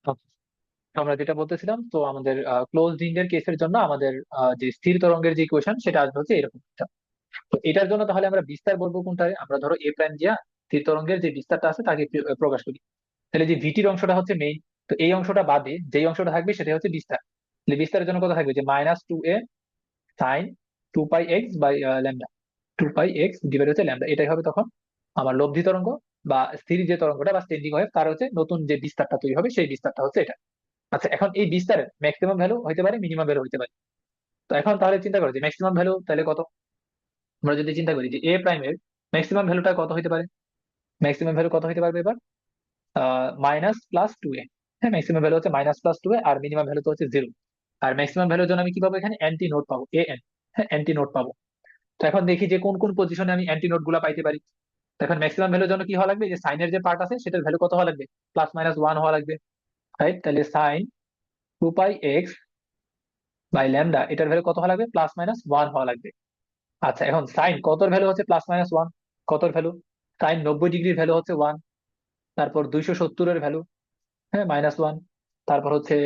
তো আমরা যেটা বলতেছিলাম, তো আমাদের ক্লোজড ইন্ডের কেসের জন্য আমাদের যে স্থির তরঙ্গের যে ইকুয়েশন সেটা আসবে হচ্ছে এরকম একটা। তো এটার জন্য তাহলে আমরা বিস্তার বলবো কোনটায়? আমরা ধরো এ প্রাইম দিয়া স্থির তরঙ্গের যে বিস্তারটা আছে তাকে প্রকাশ করি। তাহলে যে ভিটির অংশটা হচ্ছে মেইন, তো এই অংশটা বাদে যেই অংশটা থাকবে সেটা হচ্ছে বিস্তার। তাহলে বিস্তারের জন্য কত থাকবে? যে -2a sine 2π x by lambda, 2π x divide হচ্ছে ল্যামডা, এটাই হবে তখন আমার লব্ধি তরঙ্গ বা স্থির যে তরঙ্গটা বা স্ট্যান্ডিং ওয়েভ তার হচ্ছে নতুন যে বিস্তারটা তৈরি হবে সেই বিস্তারটা হচ্ছে এটা। আচ্ছা, এখন এই বিস্তারের ম্যাক্সিমাম ভ্যালু হতে পারে, মিনিমাম ভ্যালু হতে পারে। তো এখন তাহলে চিন্তা করো যে ম্যাক্সিমাম ভ্যালু তাহলে কত? আমরা যদি চিন্তা করি যে এ প্রাইমের ম্যাক্সিমাম ভ্যালুটা কত হতে পারে? ম্যাক্সিমাম ভ্যালু কত হতে পারবে এবার? -+2a। হ্যাঁ, ম্যাক্সিমাম ভ্যালু হচ্ছে -+2a, আর মিনিমাম ভ্যালু তো হচ্ছে 0। আর ম্যাক্সিমাম ভ্যালুর জন্য আমি কি পাবো? এখানে অ্যান্টি নোট পাবো, an। হ্যাঁ, অ্যান্টি নোট পাবো। তো এখন দেখি যে কোন কোন পজিশনে আমি অ্যান্টি নোট গুলা পাইতে পারি। তো এখন ম্যাক্সিমাম ভ্যালুর জন্য কি হওয়া লাগবে? যে সাইনের যে পার্ট আছে সেটার ভ্যালু কত হওয়া লাগবে? +-1 হওয়া লাগবে, রাইট? তাহলে সাইন 2π x বাই ল্যামডা এটার ভ্যালু কত হওয়া লাগবে? +-1 হওয়া লাগবে। আচ্ছা, এখন সাইন কতর ভ্যালু হচ্ছে +-1? কতর ভ্যালু? সাইন 90 ডিগ্রির ভ্যালু হচ্ছে 1। তারপর 270-এর ভ্যালু, হ্যাঁ, -1। তারপর হচ্ছে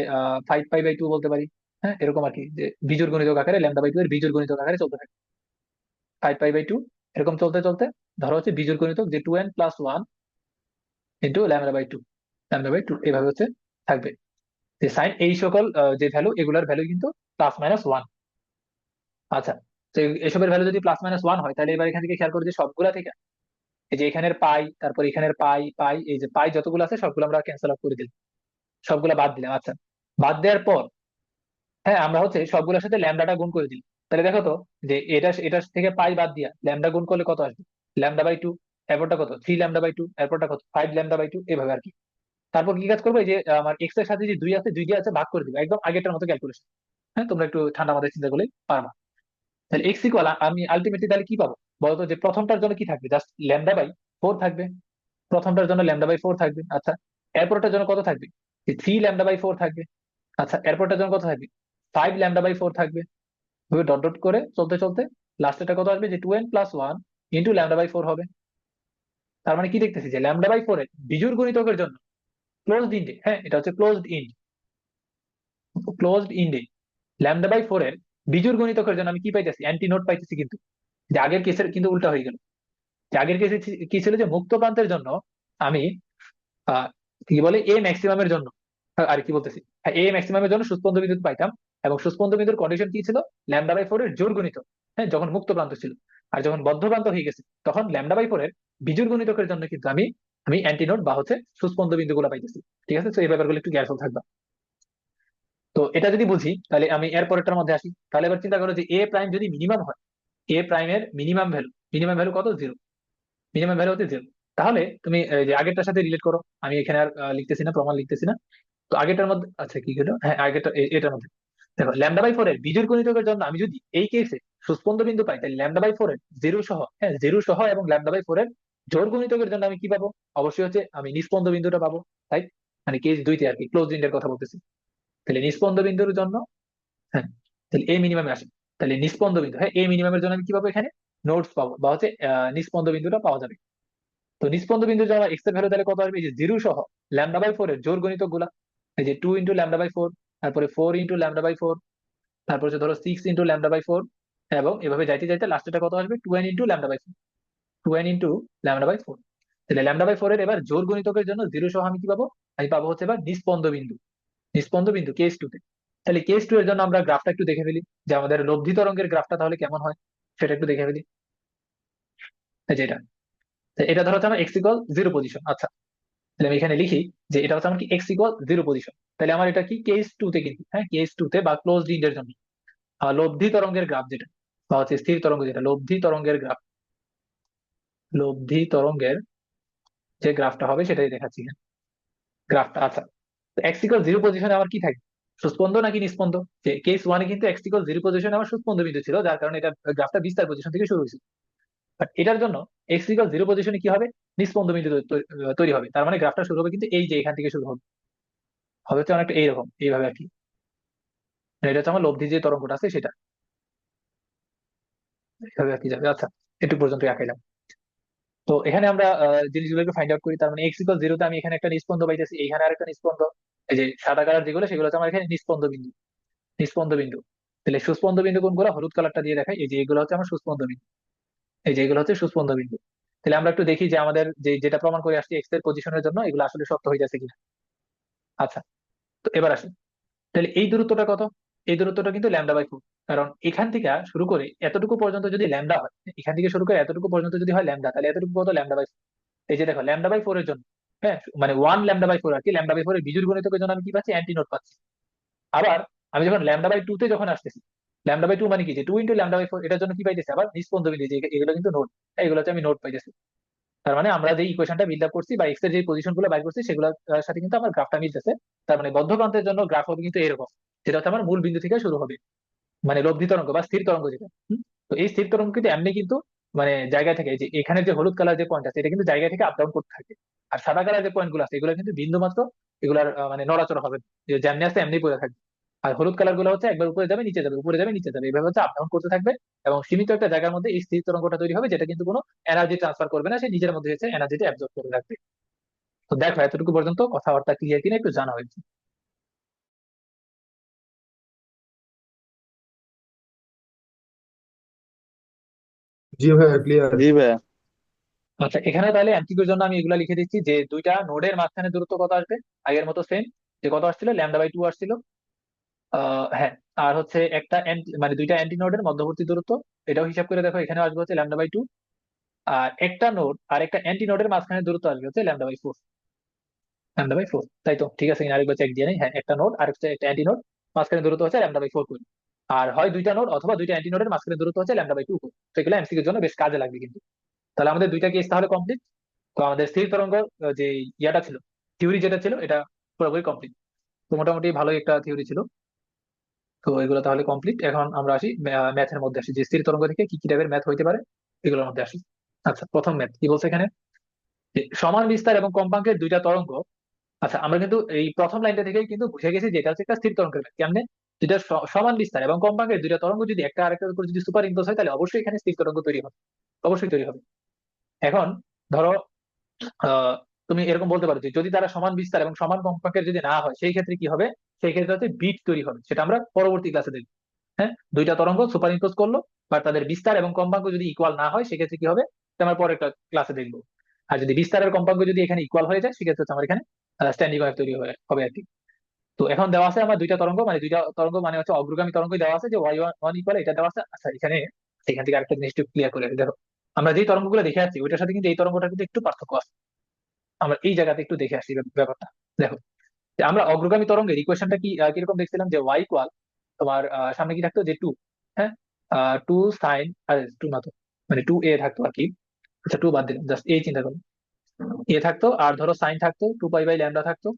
5π/2 বলতে পারি। হ্যাঁ, এরকম আর কি, যে বিজোড় গণিতক আকারে ল্যামডা/2 এর বিজোড় গণিতক আকারে চলতে থাকে। 5π/2 এরকম চলতে চলতে ধরো হচ্ছে বিজোড় গণিতক যে 2n+1 ইন্টু ল্যামডা/2, ল্যামডা/2 এইভাবে হচ্ছে থাকবে। যে সাইন এই সকল যে ভ্যালু এগুলার ভ্যালু কিন্তু +-1। আচ্ছা, তো এসবের ভ্যালু যদি +-1 হয় তাহলে এবার এখান থেকে খেয়াল করে যে সবগুলা থেকে, এই যে এখানের পাই, তারপর এখানের পাই পাই, এই যে পাই যতগুলো আছে সবগুলো আমরা ক্যান্সেল আউট করে দিলাম, সবগুলা বাদ দিলাম। আচ্ছা, বাদ দেওয়ার পর হ্যাঁ আমরা হচ্ছে সবগুলোর সাথে ল্যামডাটা গুণ করে দিই। তাহলে দেখো তো যে এটার থেকে পাই বাদ দিয়া ল্যামডা গুণ করলে কত আসবে? ল্যামডা/2। এরপরটা কত? 3λ/2। এরপরটা কত? 5λ/2, এভাবে আর কি। তারপর কি কাজ করবো? এই যে আমার এক্স এর সাথে যে 2 আছে, 2 দিয়ে আছে ভাগ করে দিবো, একদম আগেরটার মতো ক্যালকুলেশন। হ্যাঁ, তোমরা একটু ঠান্ডা মাথায় চিন্তা করলে পারবা। তাহলে এক্স ইকুয়াল আমি আলটিমেটলি তাহলে কি পাবো বলতো? যে প্রথমটার জন্য কি থাকবে? জাস্ট λ/4 থাকবে। প্রথমটার জন্য λ/4 থাকবে। আচ্ছা, এরপরটার জন্য কত থাকবে? যে 3λ/4 থাকবে। আচ্ছা, এরপরটার জন্য কত থাকবে? 5λ/4 থাকবে। এভাবে ডট ডট করে চলতে চলতে লাস্টেটা কত আসবে? যে 2n+1 ইন্টু λ/4 হবে। তার মানে কি দেখতেছি? যে λ/4 এর বিজোড় গুণিতকের জন্য ক্লোজড ইন্ডে, হ্যাঁ এটা হচ্ছে ক্লোজড ইন্ড, ক্লোজড ইন্ডে λ/4 এর বিজোড় গুণিতকের জন্য আমি কি পাইতেছি? অ্যান্টি নোট পাইতেছি। কিন্তু যে আগের কেসের কিন্তু উল্টা হয়ে গেল। যে আগের কেসে কি ছিল? যে মুক্ত প্রান্তের জন্য আমি আহ কি বলে এ ম্যাক্সিমামের জন্য, আর কি বলতেছি, হ্যাঁ, এ ম্যাক্সিমামের জন্য সুস্পন্দ বিন্দু পাইতাম। এবং সুস্পন্দ বিন্দুর কন্ডিশন কি ছিল? λ/4 এর জোড় গুণিত, হ্যাঁ, যখন মুক্ত প্রান্ত ছিল। আর যখন বদ্ধ প্রান্ত হয়ে গেছে তখন λ/4 এর বিজোড় গুণিতকের জন্য কিন্তু আমি আমি অ্যান্টিনোড বা হচ্ছে সুস্পন্দ বিন্দুগুলো পাইতেছি। ঠিক আছে, তো এই ব্যাপারগুলো একটু কেয়ারফুল থাকবা। তো এটা যদি বুঝি তাহলে আমি এর পরেরটার মধ্যে আসি। তাহলে এবার চিন্তা করো যে এ প্রাইম যদি মিনিমাম হয়, এ প্রাইমের মিনিমাম ভ্যালু কত? 0। মিনিমাম ভ্যালু হচ্ছে 0। তাহলে তুমি যে আগেরটার সাথে রিলেট করো, আমি এখানে আর লিখতেছি না, প্রমাণ লিখতেছি না। তো আগেরটার মধ্যে, আচ্ছা কি হলো, হ্যাঁ আগেরটা এটার মধ্যে দেখো, λ/4 এর বিজোড় গুণিতকের জন্য আমি যদি এই কেসে সুস্পন্দ বিন্দু পাই তাহলে λ/4 এর 0 সহ, হ্যাঁ 0 সহ এবং λ/4 এর জোড় গুণিতকের জন্য আমি কি পাবো? অবশ্যই হচ্ছে আমি নিস্পন্দ বিন্দুটা পাবো, তাই? মানে কেস 2 তে আর কি, ক্লোজ এর কথা বলতেছি। তাহলে নিস্পন্দ বিন্দুর জন্য, হ্যাঁ, তাহলে এ মিনিমামে আসে। তাহলে নিস্পন্দ বিন্দু, হ্যাঁ, এ মিনিমামের জন্য আমি কি পাবো? এখানে নোটস পাবো বা হচ্ছে নিস্পন্দ বিন্দুটা পাওয়া যাবে। তো নিস্পন্দ বিন্দুর জন্য এক্স এর ভ্যালু তাহলে কত আসবে? এই যে 0 সহ λ/4 এর জোড় গুণিতক গুলা, এই যে 2 ইন্টু λ/4, তারপরে 4 ইন্টু λ/4, তারপর হচ্ছে ধরো 6 ইন্টু λ/4, এবং এভাবে যাইতে যাইতে লাস্টেটা কত আসবে? 2n into λ/4, 2n into λ/4। তাহলে λ/4 এর এবার জোড় গুণিতকের জন্য 0 সহ আমি কি পাবো? আমি পাবো হচ্ছে এবার নিস্পন্দ বিন্দু, নিস্পন্দ বিন্দু কেস 2 তে। তাহলে কেস 2 এর জন্য আমরা গ্রাফটা একটু দেখে ফেলি, যে আমাদের লব্ধি তরঙ্গের গ্রাফটা তাহলে কেমন হয় সেটা একটু দেখে ফেলি। এই যে এটা, তো এটা ধরো হচ্ছে আমার এক্স ইকুয়াল 0 পজিশন। আচ্ছা, তাহলে আমি এখানে লিখি যে এটা হচ্ছে আমার কি এক্স ইকুয়াল 0 পজিশন। তাহলে আমার এটা কি কেস 2 তে, কিন্তু হ্যাঁ কেস 2 তে বা ক্লোজড ইন্ডের জন্য লব্ধি তরঙ্গের গ্রাফ যেটা, বা হচ্ছে স্থির তরঙ্গ যেটা, লব্ধি তরঙ্গের গ্রাফ, লব্ধি তরঙ্গের যে গ্রাফটা হবে সেটাই দেখাচ্ছি এখানে, গ্রাফটা। আচ্ছা, তো এক্স ইকুয়াল 0 পজিশনে আমার কি থাকে? সুস্পন্দ নাকি নিস্পন্দ? যে কেস 1 এ কিন্তু এক্স ইকুয়াল 0 পজিশনে আমার সুস্পন্দ বিন্দু ছিল, যার কারণে এটা গ্রাফটা বিস্তার পজিশন থেকে শুরু হয়েছে। বাট এটার জন্য এক্স ইকুয়াল 0 পজিশনে কি হবে? নিস্পন্দ বিন্দু তৈরি হবে। তার মানে গ্রাফটা শুরু হবে কিন্তু এই যে এখান থেকে শুরু হবে, হবে হচ্ছে অনেকটা এইরকম, এইভাবে আর কি। মানে এটা হচ্ছে আমার লব্ধি যে তরঙ্গটা আছে সেটা, এইভাবে আর কি যাবে। আচ্ছা, এটুকু পর্যন্ত আঁকাইলাম। তো এখানে আমরা জিনিসগুলোকে ফাইন্ড আউট করি। তার মানে এক্স ইকুয়াল জিরোতে আমি এখানে একটা নিস্পন্দ পাইতেছি, এইখানে আরেকটা নিস্পন্দ। এই যে সাদা কালার যেগুলো, সেগুলো হচ্ছে আমার এখানে নিস্পন্দ বিন্দু। নিস্পন্দ বিন্দু। তাহলে সুস্পন্দ বিন্দু কোনগুলো? হলুদ কালারটা দিয়ে দেখাই, এই যে এগুলো হচ্ছে আমার সুস্পন্দ বিন্দু। এই যে এগুলো হচ্ছে সুস্পন্দ বিন্দু। তাহলে আমরা একটু দেখি যে আমাদের যেটা প্রমাণ করে আসছি এক্স এর পজিশনের জন্য, এগুলো আসলে সত্য হইতেছে কিনা। আচ্ছা, তো এবার আসি। তাহলে এই দূরত্বটা কত? এই দূরত্বটা কিন্তু λ/4। কারণ এখান থেকে শুরু করে এতটুকু পর্যন্ত যদি ল্যামডা হয়, এখান থেকে শুরু করে এতটুকু পর্যন্ত যদি হয় ল্যামডা, তাহলে এতটুকু কত? λ/4। এই যে দেখো λ/4 এর জন্য, হ্যাঁ, মানে 1 λ/4 আর কি, λ/4 এর বিজোড় গুণিতকের জন্য আমি কি পাচ্ছি? অ্যান্টি নোট পাচ্ছি। আবার আমি যখন λ/2 তে যখন আসতেছি, λ/2 মানে কি? যে 2 × λ/4, এটার জন্য কি পাইতেছি? আবার নিষ্পন্দ বিন্দু, যে এগুলো কিন্তু নোট। এগুলো হচ্ছে আমি নোট পাইতেছি। তার মানে আমরা যে ইকুয়েশনটা বিল্ড আপ করছি বা এক্স এর যে পজিশন গুলো বাইর করছি, সেগুলোর সাথে কিন্তু আমার গ্রাফটা মিলতেছে। তার মানে বদ্ধ প্রান্তের জন্য গ্রাফ হবে কিন্তু এরকম, যেটা হচ্ছে আমার মূল বিন্দু থেকে শুরু হবে, মানে লব্ধি তরঙ্গ বা স্থির তরঙ্গ যেটা। তো এই স্থির তরঙ্গ কিন্তু এমনি কিন্তু মানে জায়গা থেকে, এই যে এখানে যে হলুদ কালার যে পয়েন্ট আছে, এটা কিন্তু জায়গা থেকে আপ ডাউন করতে থাকে। আর সাদা কালার যে পয়েন্ট গুলো আছে, এগুলো কিন্তু বিন্দু মাত্র। এগুলার মানে নড়াচড়া হবে না। যে যেমনি আছে এমনি পড়ে থাকবে। আর হলুদ কালার গুলো হচ্ছে একবার উপরে যাবে নিচে যাবে, উপরে যাবে নিচে যাবে, এইভাবে হচ্ছে আপ ডাউন করতে থাকবে। এবং সীমিত একটা জায়গার মধ্যে এই স্থির তরঙ্গটা তৈরি হবে, যেটা কিন্তু কোনো এনার্জি ট্রান্সফার করবে না, সে নিজের মধ্যে হচ্ছে এনার্জিটা অ্যাবজর্ব করে রাখবে। তো দেখো এতটুকু পর্যন্ত কথাবার্তা ক্লিয়ার কিনা একটু জানা হয়েছে। জি ভাইয়া, ক্লিয়ার। জি ভাইয়া। আচ্ছা, এখানে তাহলে এমসিকিউর জন্য আমি এগুলা লিখে দিচ্ছি যে দুইটা নোডের মাঝখানে দূরত্ব কত আসবে? আগের মতো সেম, যে কত আসছিল? λ/2 আসছিল। হ্যাঁ। আর হচ্ছে একটা মানে দুইটা অ্যান্টি নোডের মধ্যবর্তী দূরত্ব, এটাও হিসাব করে দেখো, এখানে আসবে হচ্ছে λ/2। আর একটা নোড আর একটা অ্যান্টি নোডের মাঝখানে দূরত্ব আসবে হচ্ছে λ/4। λ/4, তাই তো? ঠিক আছে, কিনা আরেকবার চেক দিয়ে নেই। হ্যাঁ, একটা নোড আর হচ্ছে একটা অ্যান্টি নোড, মাঝখানে দূরত্ব হচ্ছে λ/4 করি। আর হয় দুইটা নোড অথবা দুইটা অ্যান্টি নোডের মাঝখানে দূরত্ব হচ্ছে λ/2 করি। তো এগুলো এমসিকিউর জন্য বেশ কাজে লাগবে কিন্তু। তাহলে আমাদের দুইটা কেস তাহলে কমপ্লিট। তো আমাদের স্থির তরঙ্গ যে ইয়াটা ছিল, থিওরি যেটা ছিল, এটা পুরোপুরি কমপ্লিট। তো মোটামুটি ভালোই একটা থিওরি ছিল। তো এগুলো তাহলে কমপ্লিট। এখন আমরা আসি ম্যাথের মধ্যে, আসি যে স্থির তরঙ্গ থেকে কি কি টাইপের ম্যাথ হইতে পারে, এগুলোর মধ্যে আসি। আচ্ছা, প্রথম ম্যাথ কি বলছে এখানে? যে সমান বিস্তার এবং কম্পাঙ্কের দুইটা তরঙ্গ। আচ্ছা, আমরা কিন্তু এই প্রথম লাইনটা থেকেই কিন্তু বুঝে গেছি যে এটা হচ্ছে একটা স্থির তরঙ্গের ম্যাথ। কেমনে? যেটা সমান বিস্তার এবং কম্পাঙ্কের দুইটা তরঙ্গ যদি একটা আরেকটার উপর যদি সুপার ইম্পোজ হয়, তাহলে অবশ্যই এখানে স্থির তরঙ্গ তৈরি হবে। অবশ্যই তৈরি হবে। এখন ধরো, আহ তুমি এরকম বলতে পারো যে যদি তারা সমান বিস্তার এবং সমান কম্পাঙ্কের যদি না হয়, সেই ক্ষেত্রে কি হবে? সেই ক্ষেত্রে হচ্ছে বিট তৈরি হবে, সেটা আমরা পরবর্তী ক্লাসে দেখবো। হ্যাঁ, দুইটা তরঙ্গ সুপার ইম্পোজ করলো, বা তাদের বিস্তার এবং কম্পাঙ্ক যদি ইকুয়াল না হয়, সেক্ষেত্রে কি হবে? এটা আমরা পরের ক্লাসে দেখবো। আর যদি বিস্তারের কম্পাঙ্ক যদি এখানে ইকুয়াল হয়ে যায়, সেক্ষেত্রে হচ্ছে আমার এখানে স্ট্যান্ডিং ওয়েভ তৈরি হবে আর কি। তো এখন দেওয়া আছে আমার দুইটা তরঙ্গ, মানে দুইটা তরঙ্গ মানে হচ্ছে অগ্রগামী তরঙ্গই দেওয়া আছে, যে y1 ইকুয়াল এটা দেওয়া আছে। আচ্ছা, এখানে এখান থেকে আরেকটা জিনিস একটু ক্লিয়ার করে রাখি। দেখো, আমরা যে তরঙ্গগুলো দেখে আসছি ওইটার সাথে কিন্তু এই তরঙ্গটা কিন্তু একটু পার্থক্য আছে। আমরা এই জায়গাতে একটু দেখে আসি ব্যাপারটা। দেখো, যে আমরা অগ্রগামী তরঙ্গের ইকুয়েশনটা কি কিরকম দেখছিলাম, যে y ইকুয়াল তোমার সামনে কি থাকতো? যে 2। হ্যাঁ, 2 সাইন, আরে 2 না তো, মানে 2a থাকতো আর কি। আচ্ছা, 2 বাদ দিলাম, জাস্ট এই চিন্তা করো। এ থাকতো, আর ধরো সাইন থাকতো, 2π/λ থাকতো।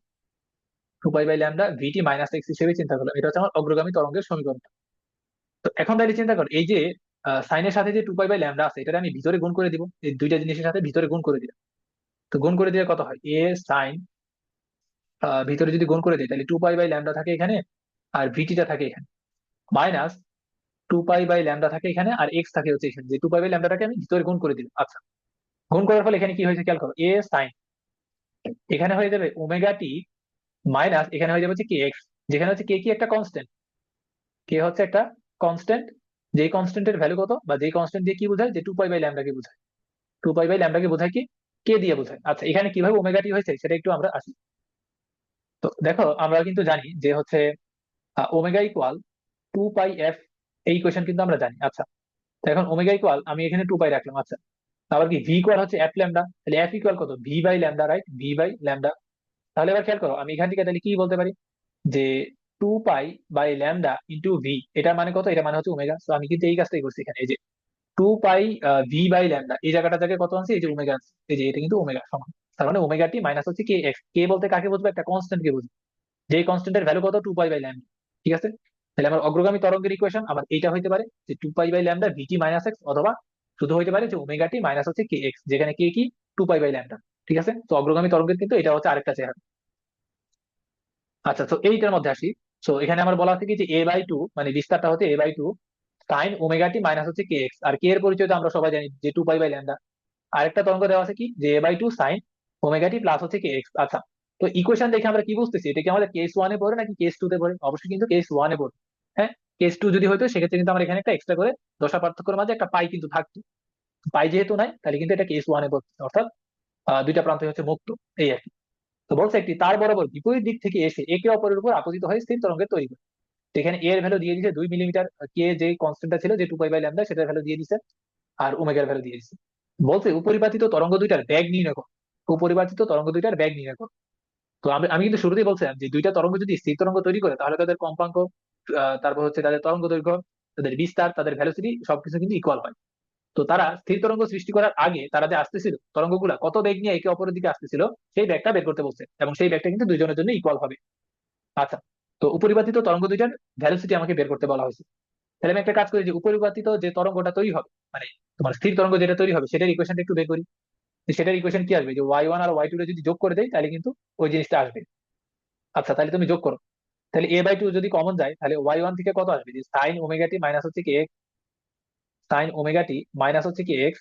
2π/λ vt - x হিসেবে চিন্তা করলাম, এটা হচ্ছে আমার অগ্রগামী তরঙ্গের সমীকরণ। তো এখন তাহলে চিন্তা কর, এই যে সাইনের সাথে যে 2π/λ আছে, এটা আমি ভিতরে গুণ করে দিব, এই দুইটা জিনিসের সাথে ভিতরে গুণ করে দিলাম। তো গুণ করে দিলে কত হয়? এ সাইন, ভিতরে যদি গুণ করে দিই, তাহলে 2π/λ থাকে এখানে, আর ভিটিটা থাকে এখানে, মাইনাস 2π/λ থাকে এখানে, আর এক্স থাকে হচ্ছে এখানে। যে 2π/λটাকে আমি ভিতরে গুণ করে দিলাম। আচ্ছা, গুণ করার ফলে এখানে কি হয়েছে খেয়াল করো, এ সাইন এখানে হয়ে যাবে ওমেগা টি, মাইনাস এখানে হয়ে যাবে হচ্ছে কে এক্স। যেখানে হচ্ছে কে কি একটা কনস্ট্যান্ট, কে হচ্ছে একটা কনস্ট্যান্ট। যেই কনস্ট্যান্টের ভ্যালু কত, বা যেই কনস্ট্যান্ট দিয়ে কি বোঝায়? যে 2π/λ কে বোঝায়। 2π/λ কে বোঝায় কি? কে দিয়ে বোঝায়। আচ্ছা, এখানে কিভাবে ওমেগা টি হয়েছে সেটা একটু আমরা আসি। তো দেখো, আমরা কিন্তু জানি যে হচ্ছে ওমেগা ইকুয়াল 2πf, এই কোয়েশন কিন্তু আমরা জানি। আচ্ছা, তো এখন ওমেগা ইকুয়াল আমি এখানে 2π রাখলাম। আচ্ছা, আবার কি ভি ইকুয়াল হচ্ছে এফ ল্যামডা, তাহলে এফ ইকুয়াল কত? ভি/λ, রাইট? ভি/λ। তাহলে এবার খেয়াল করো, আমি এখান থেকে তাহলে কি বলতে পারি? যে 2π/λ ইন্টু ভি, এটা মানে কত? এটা মানে হচ্ছে ওমেগা। তো আমি কিন্তু এই কাজটাই করছি এখানে, এই যে 2π ভি/λ, এই জায়গাটা থেকে কত আনছি? এই যে ওমেগা আনছি, এই যে এটা কিন্তু ওমেগা সমান। তার মানে ওমেগা টি মাইনাস হচ্ছে কে এক্স। কে বলতে কাকে বুঝবো? একটা কনস্ট্যান্ট কে বুঝবো, যে কনস্ট্যান্টের ভ্যালু কত? 2π/λ। ঠিক আছে, তাহলে আমার অগ্রগামী তরঙ্গের ইকুয়েশন আমার এইটা হইতে পারে, যে 2π/λ vt - x, অথবা শুধু হইতে পারে যে ওমেগা টি মাইনাস হচ্ছে কে এক্স, যেখানে কে কি? 2π/λ। ঠিক আছে, তো অগ্রগামী তরঙ্গের কিন্তু এটা হচ্ছে আরেকটা চেহারা। আচ্ছা, তো এইটার মধ্যে আসি। তো এখানে আমার বলা আছে কি, যে a/2, মানে বিস্তারটা হচ্ছে a/2 sine omega t minus হচ্ছে কে এক্স। আর কে এর পরিচয় তো আমরা সবাই জানি, যে 2π/λ। আরেকটা তরঙ্গ দেওয়া আছে কি, যে a/2 sine omega t plus হচ্ছে কে এক্স। আচ্ছা, তো ইকুয়েশন দেখে আমরা কি বুঝতেছি, এটা কি আমাদের কেস ওয়ানে পড়ে নাকি কেস টু তে পড়ে? অবশ্যই কিন্তু কেস ওয়ানে পড়ে। হ্যাঁ, কেস টু যদি হতো সেক্ষেত্রে কিন্তু আমার এখানে একটা এক্সট্রা করে দশা পার্থক্যের মাঝে একটা পাই কিন্তু থাকতো। পাই যেহেতু নাই, তাহলে কিন্তু এটা কেস ওয়ানে পড়ছে, অর্থাৎ দুইটা প্রান্ত হচ্ছে মুক্ত, এই আর কি। তো বলছে একটি তার বরাবর বিপরীত দিক থেকে এসে একে অপরের উপর আপতিত হয়ে স্থির তরঙ্গের তৈরি করে। তো এখানে এর ভ্যালু দিয়ে দিয়েছে 2 মিলিমিটার, কে যে কনস্ট্যান্টটা ছিল যে 2 পাই/ল্যামডা, সেটার ভ্যালু দিয়ে দিছে, আর ওমেগার ভ্যালু দিয়ে দিছে। বলছে উপরিপাতিত তরঙ্গ দুইটার বেগ নির্ণয় করো। উপরিপাতিত তরঙ্গ দুইটার বেগ নির্ণয় করো। তো আমি আমি কিন্তু শুরুতেই বলছিলাম যে দুইটা তরঙ্গ যদি স্থির তরঙ্গ তৈরি করে তাহলে তাদের কম্পাঙ্ক, তারপর হচ্ছে তাদের তরঙ্গ দৈর্ঘ্য, তাদের বিস্তার, তাদের ভ্যালোসিটি সবকিছু কিন্তু ইকুয়াল হয়। তো তারা স্থির তরঙ্গ সৃষ্টি করার আগে তারা যে আসতেছিল তরঙ্গগুলা কত বেগ নিয়ে একে অপরের দিকে আসতেছিল, সেই বেগটা বের করতে বলছে, এবং সেই বেগটা কিন্তু দুইজনের জন্য ইকুয়াল হবে। আচ্ছা, তো উপরিপাতিত তরঙ্গ দুইটার ভ্যালোসিটি আমাকে বের করতে বলা হয়েছে। তাহলে আমি একটা কাজ করি, যে উপরিপাতিত যে তরঙ্গটা তৈরি হবে, মানে তোমার স্থির তরঙ্গ যেটা তৈরি হবে, সেটার ইকুয়েশনটা একটু বের করি। যে সেটার ইকুয়েশন কি আসবে, যে y1 আর y2 যদি যোগ করে দেয় তাহলে কিন্তু ওই জিনিসটা আসবে। আচ্ছা, তাহলে তুমি যোগ করো। তাহলে a/2 যদি কমন যায় তাহলে y1 থেকে কত আসবে, যে সাইন ওমেগা টি মাইনাস হচ্ছে কি x, sine omega t minus হচ্ছে কি এক্স,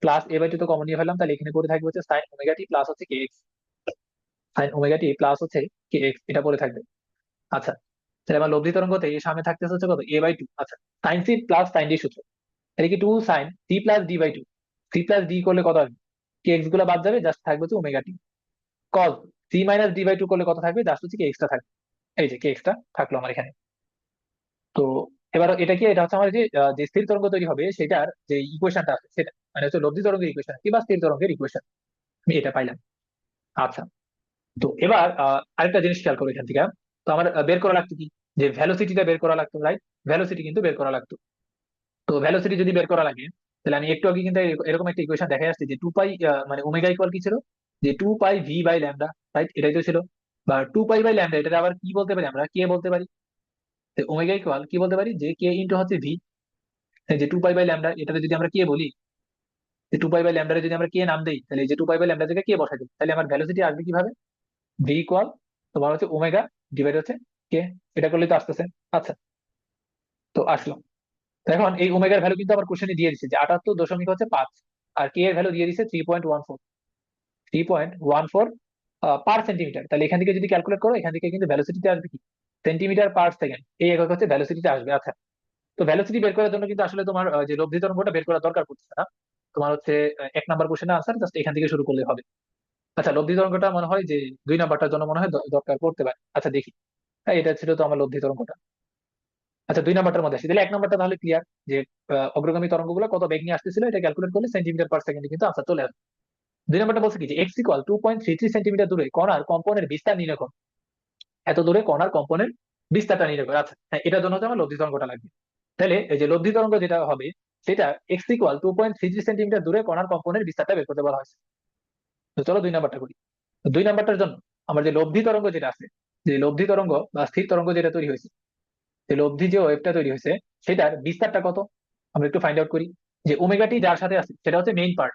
প্লাস a/2 তো কমন নিয়ে ফেললাম, তাহলে এখানে পড়ে থাকবে হচ্ছে সাইন ওমেগা টি প্লাস হচ্ছে কি x, sine omega t plus হচ্ছে কি এক্স, এটা পড়ে থাকবে। আচ্ছা, তাহলে আমার লব্ধি তরঙ্গতে এর সামনে থাকতেছে হচ্ছে কত, a/2। আচ্ছা, sine c plus sine d সূত্র, তাহলে কি 2 sin c plus d/2, c plus d করলে কত আসবে, কি এক্স গুলো বাদ যাবে, জাস্ট থাকবে হচ্ছে omega t. Cause c - d/2 করলে কত থাকবে, জাস্ট হচ্ছে কি এক্সটা থাকবে। এই যে কে এক্সটা থাকলো আমার এখানে। তো এবার এটা কি, এটা হচ্ছে আমার যে যে স্থির তরঙ্গ তৈরি হবে সেটার যে ইকুয়েশনটা আছে সেটা, মানে হচ্ছে লব্ধি তরঙ্গের ইকুয়েশন কিংবা স্থির তরঙ্গের ইকুয়েশন, আমি এটা পাইলাম। আচ্ছা, তো এবার আরেকটা জিনিস খেয়াল করো এখান থেকে। তো আমার বের করা লাগতো কি, যে ভ্যালোসিটিটা বের করা লাগতো, রাইট? ভ্যালোসিটি কিন্তু বের করা লাগতো। তো ভ্যালোসিটি যদি বের করা লাগে, তাহলে আমি একটু আগে কিন্তু এরকম একটা ইকুয়েশন দেখা যাচ্ছে, যে 2 পাই, মানে ওমেগা ইকুয়াল কি ছিল, যে 2 পাই v/ল্যামডা, রাইট? এটাই তো ছিল। বা 2 পাই/ল্যামডা, এটা আবার কি বলতে পারি, আমরা কে বলতে পারি। ওমেগা ইকুয়াল কি বলতে পারি, যে কে ইন্টু হচ্ছে ভি। যে 2 পাই/ল্যামডা, এটাতে যদি আমরা কে বলি, যে 2 পাই/ল্যামডা যদি আমরা কে নাম দেই, তাহলে এই যে 2 পাই/ল্যামডা থেকে কে বসাই দিই, তাহলে আমার ভ্যালোসিটি আসবে কিভাবে, ভি ইকুয়াল তোমার হচ্ছে ওমেগা ডিভাইড হচ্ছে কে। এটা করলে তো আসতেছে। আচ্ছা, তো আসলো। তো এখন এই ওমেগার ভ্যালু কিন্তু আমার কোশ্চেনে দিয়ে দিচ্ছে যে 78.5, আর কে এর ভ্যালু দিয়ে দিচ্ছে 3.14, 3.14 পার সেন্টিমিটার। তাহলে এখান থেকে যদি ক্যালকুলেট করো, এখান থেকে কিন্তু ভ্যালোসিটিতে আসবে কি, সেন্টিমিটার পার সেকেন্ড, এই একক হচ্ছে ভ্যালোসিটিতে আসবে। আচ্ছা, তো ভ্যালোসিটি বের করার জন্য কিন্তু আসলে তোমার যে লব্ধি তরঙ্গটা বের করার দরকার পড়ছে না। তোমার হচ্ছে 1 নাম্বার কোশ্চেনের আনসার জাস্ট এখান থেকে শুরু করলে হবে। আচ্ছা, লব্ধি তরঙ্গটা মনে হয় যে 2 নাম্বারটার জন্য মনে হয় দরকার পড়তে পারে। আচ্ছা দেখি। হ্যাঁ, এটা ছিল তো আমার লব্ধি তরঙ্গটা। আচ্ছা, 2 নাম্বারটার মধ্যে আসি, তাহলে 1 নাম্বারটা তাহলে ক্লিয়ার, যে অগ্রগামী তরঙ্গগুলো কত বেগ নিয়ে আসতেছিল এটা ক্যালকুলেট করলে সেন্টিমিটার পার সেকেন্ডে কিন্তু আনসার চলে আসবে। 2 নাম্বারটা বলছে কি, যে এক্স ইকুয়াল 2.33 সেন্টিমিটার দূরে কণার কম্পনের বিস্তার নির্ণয় করো। এত দূরে কণার কম্পনের বিস্তারটা নির্ণয় করো। আচ্ছা, হ্যাঁ, এটার জন্য হচ্ছে আমার লব্ধি তরঙ্গটা লাগবে। তাহলে এই যে লব্ধি তরঙ্গ যেটা হবে, সেটা এক্স ইকুয়াল 2.33 সেন্টিমিটার দূরে কণার কম্পনের বিস্তারটা বের করতে বলা হয়েছে। তো চলো 2 নাম্বারটা করি। তো 2 নাম্বারটার জন্য আমার যে লব্ধি তরঙ্গ যেটা আছে, যে লব্ধি তরঙ্গ বা স্থির তরঙ্গ যেটা তৈরি হয়েছে, যে লব্ধি যে ওয়েভটা তৈরি হয়েছে, সেটার বিস্তারটা কত আমরা একটু ফাইন্ড আউট করি। যে ওমেগাটি যার সাথে আছে সেটা হচ্ছে মেইন পার্ট,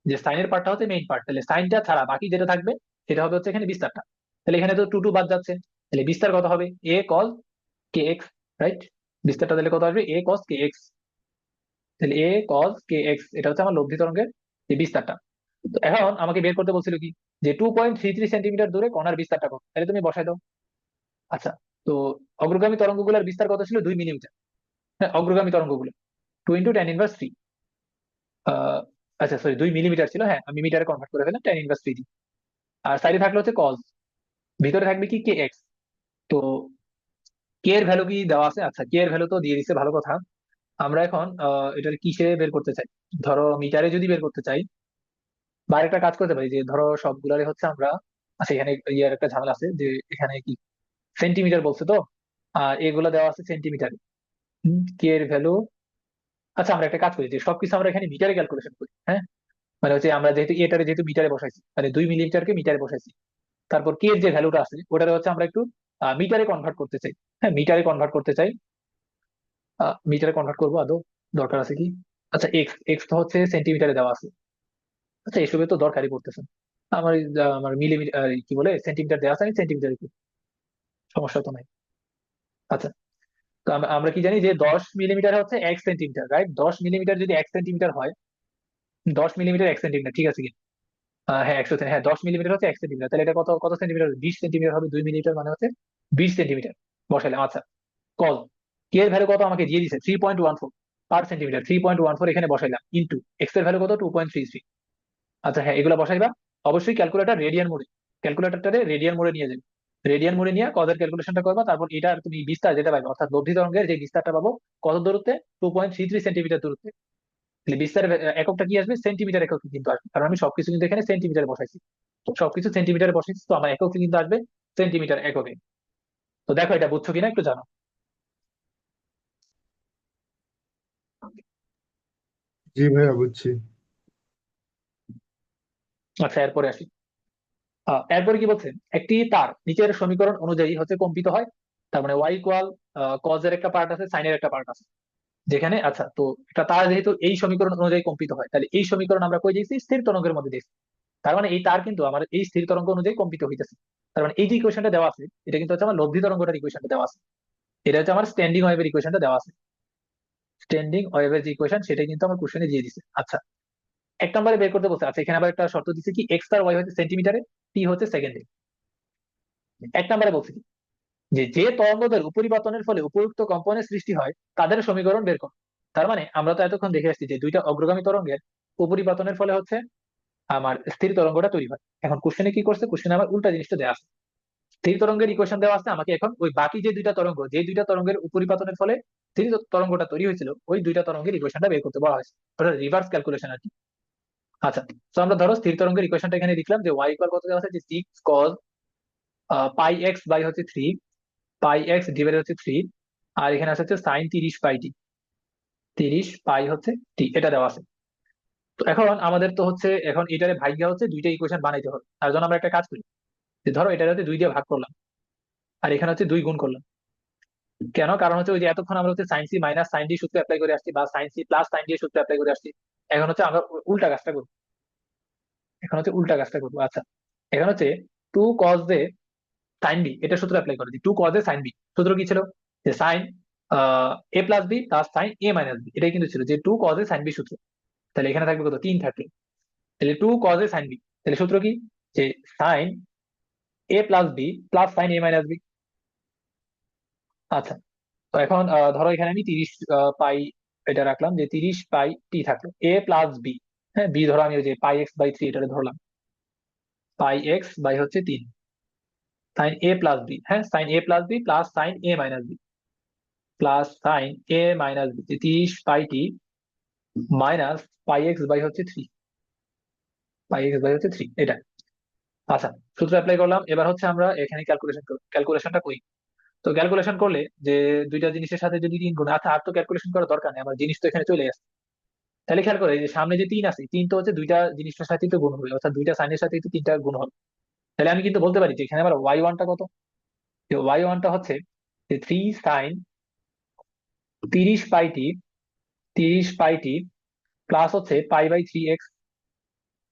যে সাইনের পার্টটা হচ্ছে মেইন পার্ট, তাহলে সাইনটা ছাড়া বাকি যেটা থাকবে সেটা হবে হচ্ছে এখানে বিস্তারটা। তাহলে এখানে তো টু টু বাদ যাচ্ছে, তাহলে বিস্তার কত হবে, এ কস কে এক্স, রাইট? বিস্তারটা তাহলে কত আসবে, এ কস কে এক্স। তাহলে এ কস কে এক্স, এটা হচ্ছে আমার লব্ধি তরঙ্গের যে বিস্তারটা। তো এখন আমাকে বের করতে বলছিল কি, যে 2.33 সেন্টিমিটার দূরে কণার বিস্তারটা কত, তাহলে তুমি বসাই দাও। আচ্ছা, তো অগ্রগামী তরঙ্গগুলোর বিস্তার কত ছিল, 2 মিলিমিটার। হ্যাঁ, অগ্রগামী তরঙ্গগুলো 2 × 10⁻³ আহ আচ্ছা সরি, 2 মিলিমিটার ছিল, হ্যাঁ আমি মিটারে কনভার্ট করে ফেলাম, 10⁻³ দিই। আর সাইডে থাকলো হচ্ছে কজ, ভিতরে থাকবে কি, কে এক্স। তো কে এর ভ্যালু কি দেওয়া আছে, আচ্ছা কে এর ভ্যালু তো দিয়ে দিচ্ছে, ভালো কথা। আমরা এখন এটার কিসে বের করতে চাই, ধরো মিটারে যদি বের করতে চাই, বা একটা কাজ করতে পারি, যে ধরো সবগুলারে হচ্ছে আমরা, আচ্ছা এখানে ইয়ার একটা ঝামেলা আছে, যে এখানে কি সেন্টিমিটার বলছে তো, আর এগুলা দেওয়া আছে সেন্টিমিটার, কে এর ভ্যালু। আচ্ছা, আমরা একটা কাজ করি, যে সবকিছু আমরা এখানে মিটারে ক্যালকুলেশন করি, হ্যাঁ? মানে হচ্ছে আমরা যেহেতু এটারে যেহেতু মিটারে বসাইছি, মানে 2 মিলিমিটারকে মিটারে বসাইছি, তারপর কে এর যে ভ্যালুটা আছে ওটারে হচ্ছে আমরা একটু মিটারে কনভার্ট করতে চাই। হ্যাঁ, মিটারে কনভার্ট করতে চাই, মিটারে কনভার্ট করবো আদৌ দরকার আছে কি। আচ্ছা, এক্স এক্স তো হচ্ছে সেন্টিমিটারে দেওয়া আছে। আচ্ছা, এসবে তো দরকারই পড়তেছে না। আমার আমার মিলিমিটার কি বলে সেন্টিমিটার দেওয়া আছে, আমি সেন্টিমিটার, সমস্যা তো নাই। আচ্ছা, তো আমরা কি জানি, যে 10 মিলিমিটার হচ্ছে 1 সেন্টিমিটার, রাইট? 10 মিলিমিটার যদি 1 সেন্টিমিটার হয়, 10 মিলিমিটার 1 সেন্টিমিটার, ঠিক আছে কি? হ্যাঁ 100, হ্যাঁ 10 মিলিমিটার হচ্ছে 1 সেন্টিমিটার, তাহলে এটা কত কত সেন্টিমিটার? 20 সেন্টিমিটার হবে, 2 মিলিমিটার মানে হচ্ছে 20 সেন্টিমিটার। বসাইলাম। আচ্ছা, কল কে এর ভ্যালু কত আমাকে দিয়ে দিছে, 3.14 পার সেন্টিমিটার, 3.14 এখানে বসাইলাম, ইন্টু এক্স এর ভ্যালু কত, 2.33। আচ্ছা হ্যাঁ, এগুলো বসাইবা। অবশ্যই ক্যালকুলেটর রেডিয়ান মোডে, ক্যালকুলেটরটারে রেডিয়ান মোডে নিয়ে যাবে। রেডিয়ান মোডে নিয়ে কজের ক্যালকুলেশনটা করবা, তারপর এটা তুমি বিস্তার যেটা পাবে, অর্থাৎ লব্ধি তরঙ্গের যে বিস্তারটা পাবো কত দূরত্বে, 2.33 সেন্টিমিটার দূরত্বে। তাহলে বিস্তারের এককটা কি আসবে, সেন্টিমিটার এককে কিন্তু আসবে, কারণ আমি সবকিছু কিন্তু এখানে সেন্টিমিটার বসাইছি। সবকিছু সেন্টিমিটারে বসাইছি, তো আমার এককে কিন্তু আসবে সেন্টিমিটার এককে। তো দেখো এটা বুঝছো কিনা একটু জানো। জি ভাইয়া বুঝছি। আচ্ছা এরপরে আসি। এরপরে কি বলছেন, একটি তার নিচের সমীকরণ অনুযায়ী হচ্ছে কম্পিত হয়। তার মানে ওয়াই ইকুয়াল কজের একটা পার্ট আছে, সাইনের একটা পার্ট আছে। যেখানে আচ্ছা, তো এটা তার যেহেতু এই সমীকরণ অনুযায়ী কম্পিত হয়, তাহলে এই সমীকরণ আমরা কই দিয়েছি, স্থির তরঙ্গের মধ্যে দিয়েছি। তার মানে এই তার কিন্তু আমার এই স্থির তরঙ্গ অনুযায়ী কম্পিত হইতেছে। তার মানে এই যে ইকুয়েশনটা দেওয়া আছে, এটা কিন্তু হচ্ছে আমার লব্ধি তরঙ্গটার ইকুয়েশনটা দেওয়া আছে। এটা হচ্ছে আমার স্ট্যান্ডিং ওয়েভের ইকুয়েশনটা দেওয়া আছে। স্ট্যান্ডিং ওয়েভের যে ইকুয়েশন সেটা কিন্তু আমার কোশ্চেনে দিয়ে দিছে। আচ্ছা, 1 নম্বরে বের করতে বলছে। আচ্ছা, এখানে আবার একটা শর্ত দিচ্ছে কি, এক্স আর ওয়াই হচ্ছে সেন্টিমিটারে, টি হচ্ছে সেকেন্ডে। 1 নম্বরে বলছে কি, যে যে তরঙ্গদের উপরিপাতনের ফলে উপযুক্ত কম্পনের সৃষ্টি হয় তাদের সমীকরণ বের করো। তার মানে আমরা তো এতক্ষণ দেখে আসছি যে দুইটা অগ্রগামী তরঙ্গের উপরিপাতনের ফলে হচ্ছে আমার স্থির তরঙ্গটা তৈরি হয়। এখন কোশ্চেনে কি করছে, কোশ্চেনে আমার উল্টা জিনিসটা দেওয়া আছে। স্থির তরঙ্গের ইকুয়েশন দেওয়া আছে, আমাকে এখন ওই বাকি যে দুইটা তরঙ্গ, যে দুইটা তরঙ্গের উপরিপাতনের ফলে স্থির তরঙ্গটা তৈরি হয়েছিল, ওই দুইটা তরঙ্গের ইকুয়েশনটা বের করতে বলা হয়েছে, অর্থাৎ রিভার্স ক্যালকুলেশন আর কি। আচ্ছা, তো আমরা ধরো স্থির তরঙ্গের ইকুয়েশনটা এখানে লিখলাম, যে ওয়াই ইকুয়াল কত দেওয়া আছে, যে 6 cos পাই এক্স বাই হচ্ছে 3, পাই এক্স ডিভাইড হচ্ছে 3, আর এখানে আছে হচ্ছে সাইন 30 পাই টি, 30 পাই হচ্ছে টি, এটা দেওয়া আছে। তো এখন আমাদের তো হচ্ছে এখন এটারে ভাগ্যা হচ্ছে দুইটা ইকুয়েশন বানাইতে হবে। তার জন্য আমরা একটা কাজ করি, যে ধরো এটা হচ্ছে 2 দিয়ে ভাগ করলাম, আর এখানে হচ্ছে 2 গুণ করলাম। কেন, কারণ হচ্ছে ওই যে এতক্ষণ আমরা হচ্ছে sine c minus sine d সূত্র অ্যাপ্লাই করে আসছি, বা sine c plus sine d সূত্র অ্যাপ্লাই করে আসছি। এখন হচ্ছে আমরা উল্টা কাজটা করবো, এখন হচ্ছে উল্টা কাজটা করবো। আচ্ছা, এখন হচ্ছে 2 cos এ সাইন বি, এটা সূত্র অ্যাপ্লাই করে দিই। 2 cos এ সাইন বি সূত্র কি ছিল, যে sign a plus b plus sine a minus B, এটাই কিন্তু ছিল যে 2 cos এ সাইন বি সূত্র। তাহলে এখানে থাকবে কত, 3 থাকবে। তাহলে 2 cos এ সাইন বি, তাহলে সূত্র কি, যে sign a plus b plus sine a minus B. আচ্ছা, তো এখন ধরো এখানে আমি 30 পাই এটা রাখলাম, যে 30 পাই টি থাকলো, এ প্লাস বি। হ্যাঁ, বি ধরো আমি ওই যে পাই এক্স বাই 3 এটা ধরলাম, পাই এক্স বাই হচ্ছে 3, সাইন এ প্লাস বি, হ্যাঁ sine a plus b plus sine a minus b plus sine a minus b, 30 pi t minus pi x by হচ্ছে 3, পাই এক্স বাই হচ্ছে 3 এটা। আচ্ছা, সূত্র অ্যাপ্লাই করলাম, এবার হচ্ছে আমরা এখানে ক্যালকুলেশনটা করি। তো ক্যালকুলেশন করলে যে দুইটা জিনিসের সাথে যদি 3 গুণ, আচ্ছা আর তো ক্যালকুলেশন করার দরকার নেই, আমার জিনিস তো এখানে চলে আসছে। তাহলে খেয়াল করে, যে সামনে যে 3 আছে, 3 তো হচ্ছে দুইটা জিনিসের সাথেই তো গুণ হবে, অর্থাৎ দুইটা সাইনের সাথে তো 3টা গুণ হবে। তাহলে আমি কিন্তু বলতে পারি যে এখানে আমার ওয়াই ওয়ানটা কত, যে ওয়াই ওয়ানটা হচ্ছে যে 3 সাইন 30 পাই টি, 30 পাই টি প্লাস হচ্ছে পাই বাই 3 এক্স,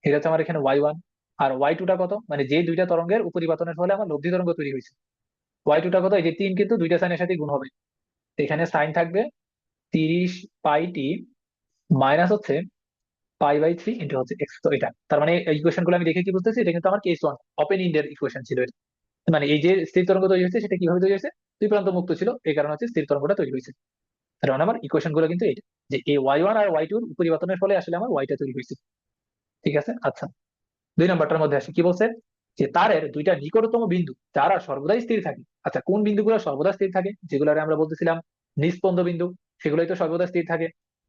এটা হচ্ছে আমার এখানে ওয়াই ওয়ান। আর ওয়াই টুটা কত, মানে যে দুইটা তরঙ্গের উপরিপাতনের ফলে আমার লব্ধি তরঙ্গ তৈরি হয়েছে, ওয়াই টুটা কত, এই যে 3 কিন্তু দুইটা সাইনের সাথে গুণ হবে। এখানে সাইন থাকবে 30 পাই টি মাইনাস হচ্ছে পাই বাই 3 ইন্টু হচ্ছে এক্স। তো এটা তার মানে এই ইকুয়েশন গুলো আমি দেখে কি বুঝতেছি, এটা কিন্তু আমার কেস ওয়ান ওপেন ইন্ডের ইকুয়েশন ছিল এটা। মানে এই যে স্থির তরঙ্গ তৈরি হয়েছে সেটা কিভাবে তৈরি হয়েছে, দুই প্রান্ত মুক্ত ছিল, এই কারণে হচ্ছে স্থির তরঙ্গটা তৈরি হয়েছে। তার মানে আমার ইকুয়েশন গুলো কিন্তু এটা, যে এই ওয়াই ওয়ান আর ওয়াই টুর পরিবর্তনের ফলে আসলে আমার ওয়াইটা তৈরি হয়েছে। ঠিক আছে। আচ্ছা, 2 নম্বরটার মধ্যে আসি, কি বলছে, যে তারের দুইটা নিকটতম বিন্দু যারা সর্বদাই স্থির থাকে। আচ্ছা, কোন বিন্দুগুলো সর্বদা স্থির থাকে, যেগুলো আমরা বলতেছিলাম নিস্পন্দ বিন্দু, সেগুলোই তো সর্বদা স্থির থাকে।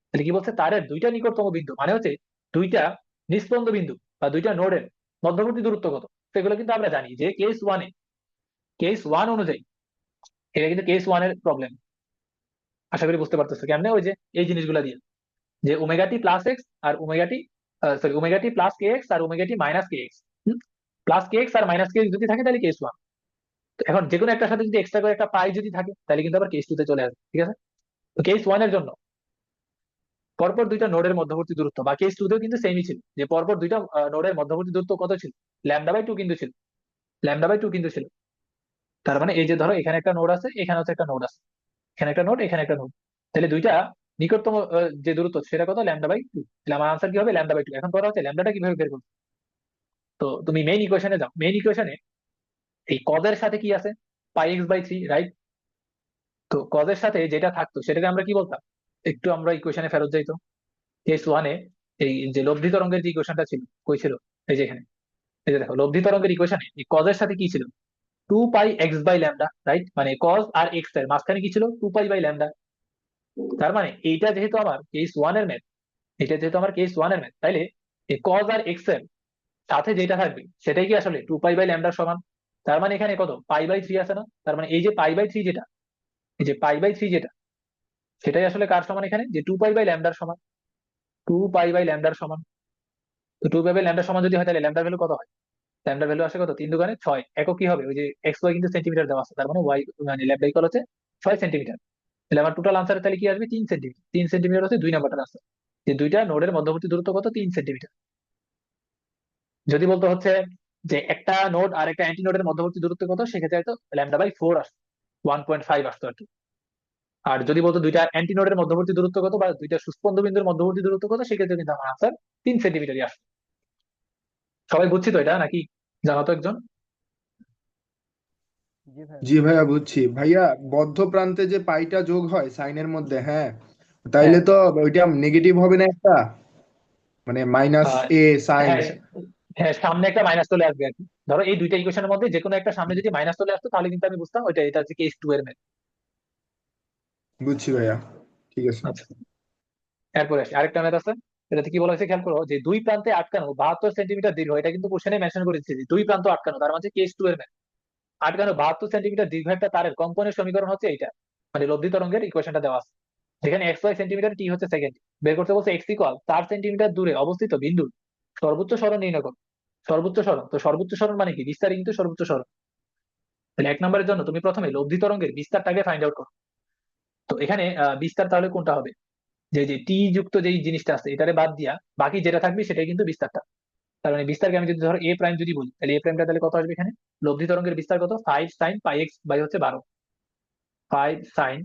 তাহলে কি বলছে, তারের দুইটা নিকটতম বিন্দু মানে হচ্ছে দুইটা নিস্পন্দ বিন্দু বা দুইটা নোডের মধ্যবর্তী দূরত্ব কত। সেগুলো কিন্তু আমরা জানি যে কেস ওয়ান অনুযায়ী, এটা কিন্তু কেস ওয়ানের প্রবলেম। আশা করি বুঝতে পারতেছো কেমনে, ওই যে এই জিনিসগুলো দিয়ে, যে ওমেগা টি প্লাস এক্স আর omega t, sorry omega t plus কে এক্স আর ওমেগা টি মাইনাস কে এক্স, প্লাস কে এক্স আর মাইনাস কে এক্স যদি থাকে তাহলে কেস ওয়ান। তো এখন যে কোনো একটার সাথে যদি এক্সট্রা করে একটা পাই যদি থাকে, তাহলে কিন্তু আবার কেস টু তে চলে আসবে। ঠিক আছে। তো কেস ওয়ান এর জন্য পরপর দুইটা নোডের মধ্যবর্তী দূরত্ব, বা কেস টু তেও কিন্তু সেমই ছিল, যে পরপর দুইটা নোডের মধ্যবর্তী দূরত্ব কত ছিল, ল্যামডা বাই 2 কিন্তু ছিল, ল্যামডা বাই 2 কিন্তু ছিল। তার মানে এই যে ধরো এখানে একটা নোড আছে, এখানে হচ্ছে একটা নোড আছে, এখানে একটা নোড, এখানে একটা নোড, তাহলে দুইটা নিকটতম যে দূরত্ব সেটা কত, λ/2। তাহলে আমার আনসার কি হবে, λ/2। এখন কথা হচ্ছে ল্যামডাটা কিভাবে বের করবো। তো তুমি মেইন ইকুয়েশনে যাও, মেইন ইকুয়েশনে এই কজের সাথে কি আছে, πx/3, রাইট। তো কজের সাথে যেটা থাকতো সেটাকে আমরা কি বলতাম, একটু আমরা ইকুয়েশনে ফেরত যাইতো। কেস 1-এ এই যে লব্ধি তরঙ্গের যে ইকুয়েশনটা ছিল, কই ছিল, এই যে এখানে। এই যে দেখো লব্ধি তরঙ্গের ইকুয়েশনে এই কজের সাথে কি ছিল, 2πx/λ, রাইট। মানে কজ আর এক্স এর মাঝখানে কি ছিল, 2π/λ। তার মানে এইটা যেহেতু আমার কেস 1 এর ম্যাথ, এটা যেহেতু আমার কেস 1 এর ম্যাথ, তাইলে এই কজ আর এক্স এর সাথে যেটা থাকবে সেটাই কি আসলে 2π/λ সমান। তার মানে এখানে কত, π/3 আছে না। তার মানে এই যে π/3 যেটা, এই যে π/3 যেটা, সেটাই আসলে কার সমান এখানে, যে 2π/λ সমান। 2π/λ সমান। তো 2π/λ সমান যদি হয় তাহলে ল্যামডার ভ্যালু কত হয়, ল্যামডার ভ্যালু আসে কত, 3×6। একক কি হবে, ওই যে এক্স ওয়াই কিন্তু সেন্টিমিটার দেওয়া আছে, তার মানে ওয়াই মানে ল্যামডা ইকুয়াল হচ্ছে 6 সেন্টিমিটার। তাহলে আমার টোটাল আনসার তাহলে কি আসবে, 3 সেন্টিমিটার। 3 সেন্টিমিটার হচ্ছে 2 নাম্বারটার আনসার, যে দুইটা নোডের মধ্যবর্তী দূরত্ব কত, 3 সেন্টিমিটার। যদি বলতো হচ্ছে যে একটা নোড আর একটা অ্যান্টি নোডের মধ্যবর্তী দূরত্ব কত, সেক্ষেত্রে হয়তো λ/4 আসতো, 1.5 আসতো আর কি। আর যদি বলতো দুইটা অ্যান্টি নোডের মধ্যবর্তী দূরত্ব কত, বা দুইটা সুস্পন্দ বিন্দুর মধ্যবর্তী দূরত্ব কত, সেক্ষেত্রে কিন্তু আমার আনসার 3 সেন্টিমিটারই আসতো। সবাই বুঝছি তো এটা নাকি, জানো তো একজন। জি ভাইয়া জি বুঝছি। ভাইয়া বুঝছি ভাইয়া। বদ্ধ প্রান্তে যে পাইটা যোগ হয় সাইনের মধ্যে, হ্যাঁ, হ্যাঁ। তাইলে তো ওইটা নেগেটিভ হবে না একটা, মানে মাইনাস আহ, এ সাইন। হ্যাঁ। হ্যাঁ, সামনে একটা মাইনাস চলে আসবে আর কি। ধরো এই দুইটা ইকুয়েশনের মধ্যে যে কোনো একটা সামনে যদি মাইনাস চলে আসতো, তাহলে কিন্তু আমি বুঝতাম ওইটা, এটা হচ্ছে কেস 2 এর ম্যাথ। বুঝছি ভাইয়া, ঠিক আছে। আচ্ছা, এরপরে আসি আরেকটা ম্যাথ আছে। এটাতে কি বলা হয়েছে খেয়াল করো, যে দুই প্রান্তে আটকানো 72 সেন্টিমিটার দীর্ঘ, এটা কিন্তু কোশ্চেনে মেনশন করেছে যে দুই প্রান্ত আটকানো, তার মানে কেস 2 এর ম্যাথ। আটকানো 72 সেন্টিমিটার দীর্ঘ একটা তারের কম্পনের সমীকরণ হচ্ছে এইটা, মানে লব্ধি তরঙ্গের ইকুয়েশনটা দেওয়া আছে, যেখানে xy সেন্টিমিটার, টি হচ্ছে সেকেন্ড। বের করতে বলছে x = 4 সেন্টিমিটার দূরে অবস্থিত বিন্দুর সর্বোচ্চ সরণ নির্ণয় করো। সর্বোচ্চ সরণ, তো সর্বোচ্চ সরণ মানে কি, বিস্তারই কিন্তু সর্বোচ্চ সরণ। তাহলে 1 নম্বরের জন্য তুমি প্রথমে লব্ধি তরঙ্গের বিস্তারটাকে ফাইন্ড আউট করো। তো এখানে বিস্তার তাহলে কোনটা হবে, যে যে টি যুক্ত যেই জিনিসটা আছে এটারে বাদ দিয়া বাকি যেটা থাকবে সেটাই কিন্তু বিস্তারটা। তার মানে বিস্তারকে আমি যদি ধরো এ প্রাইম যদি বলি, তাহলে এ প্রাইমটা তাহলে কত আসবে এখানে, লব্ধি তরঙ্গের বিস্তার কত, 5 sin πx/12। 5 sin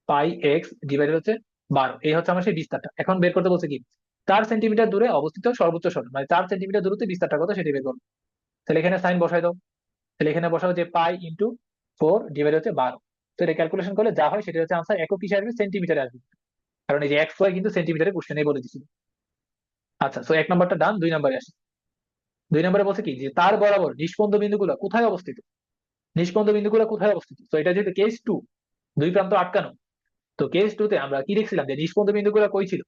πx/12 এই হচ্ছে আমার সেই বিস্তারটা। এখন বের করতে বলছে কি, 4 সেন্টিমিটার দূরে অবস্থিত সর্বোচ্চ সরণ, মানে 4 সেন্টিমিটার দূরত্বে বিস্তারটা কত সেটা বের করো। তাহলে এখানে সাইন বসাই দাও। তাহলে এখানে বসাও যে π × 4 / 12। তো এটা ক্যালকুলেশন করলে যা হয় সেটা হচ্ছে আনসার, একক কিসে আসবে, সেন্টিমিটারে আসবে। কারণ এই যে এক্স ওয়াই কিন্তু সেন্টিমিটারে কোশ্চেনে বলে দিছিল। আচ্ছা, তো 1 নম্বরটা ডান। 2 নম্বরে আসি। 2 নম্বরে বলছে কি, যে তার বরাবর নিষ্পন্দ বিন্দুগুলো কোথায় অবস্থিত। নিষ্পন্দ বিন্দুগুলো কোথায় অবস্থিত, তো এটা যেহেতু কেস 2, দুই প্রান্ত আটকানো, তো কেস 2 তে আমরা কি দেখছিলাম, যে নিষ্পন্দ বিন্দুগুলো কই ছিল,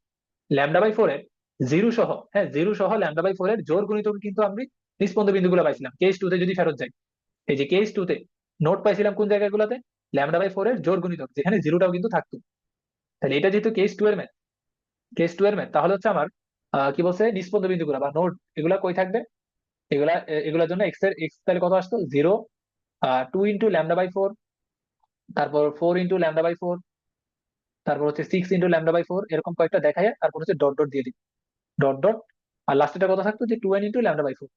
λ/4 এর জিরো সহ, হ্যাঁ জিরো সহ λ/4 এর জোর গুণিতক কিন্তু আমি নিষ্পন্দ বিন্দুগুলো পাইছিলাম কেস 2 তে। যদি ফেরত যাই, এই যে কেস 2 তে নোট পাইছিলাম কোন জায়গাগুলোতে, λ/4 এর জোর গুণিতক, যেখানে জিরোটাও কিন্তু থাকতো। তাহলে এটা যেহেতু কেস 2 এর ম্যাথ, কেস 2 এর ম্যাথ, তাহলে হচ্ছে আমার কি বলছে, নিষ্পন্দ বিন্দুগুলো বা নোট এগুলা কই থাকবে, এগুলার জন্য এক্স তাহলে কত আসতো, 0, 2 × λ/4, তারপর 4 × λ/4, তারপর হচ্ছে 6 × λ/4, এরকম কয়েকটা দেখায়, তারপর হচ্ছে ডট ডট দিয়ে দিই, ডট ডট। আর লাস্টেটা কথা থাকতো যে 2n × λ/4,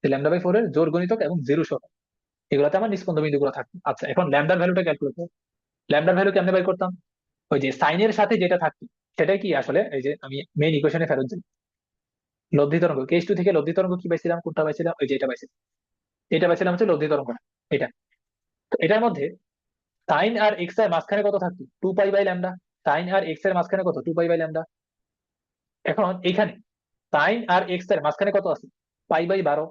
λ/4 এর জোর গণিতক এবং জিরো সহ, এগুলাতে আমার নিষ্পন্দ বিন্দুগুলো থাকতো। আচ্ছা, এখন ল্যামডার ভ্যালুটা ক্যালকুলেট করো। ল্যামডার ভ্যালু কেমনে বাই করতাম, ওই যে সাইনের সাথে যেটা থাকতো সেটাই কি আসলে, এই যে আমি মেইন ইকুয়েশনে ফেরত যাই, লব্ধি তরঙ্গ কেস 2 থেকে লব্ধি তরঙ্গ কি পাইছিলাম, কোনটা পাইছিলাম, ওই যে এটা পাইছিলাম, এটা পাইছিলাম হচ্ছে লব্ধি তরঙ্গ, এটা। তো এটার মধ্যে সাইন আর এক্স এর মাঝখানে কত থাকতো, 2π/λ। সাইন আর এক্স এর মাঝখানে কত, 2π/λ। এখন এইখানে সাইন আর এক্স এর মাঝখানে কত আছে, π/12।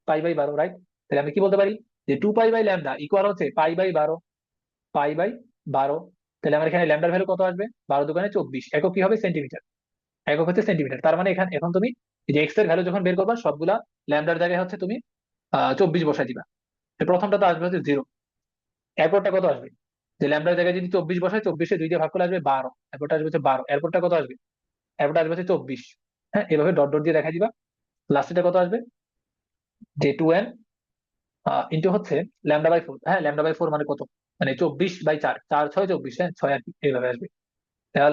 π/12, রাইট। তাহলে আমি কি বলতে পারি, যে 2π/λ ইকুয়াল হচ্ছে π/12, π/12। তাহলে আমার এখানে ল্যামডার ভ্যালু কত আসবে, 12×2 = 24, একক কি হবে, সেন্টিমিটার। একক হচ্ছে সেন্টিমিটার। তার মানে এখানে এখন তুমি এই যে এক্স এর ভ্যালু যখন বের করবা, সবগুলা ল্যামডার জায়গায় হচ্ছে তুমি 24 বসাই দিবা। তো প্রথমটা তো আসবে হচ্ছে 0। এরপরটা কত আসবে, যে ল্যামডার জায়গায় যদি 24 বসায়, 24 2 দিয়ে ভাগ করলে আসবে 12। এরপরটা আসবে হচ্ছে 12। এরপরটা কত আসবে, এরপরটা আসবে হচ্ছে 24। হ্যাঁ, এভাবে ডট ডট দিয়ে দেখা দিবা। লাস্টেটা কত আসবে, যে 2n ইন্টু হচ্ছে λ/4। হ্যাঁ, λ/4 মানে কত, মানে 24/4, 4 6 24, হ্যাঁ 6 আর কি, এইভাবে আসবে।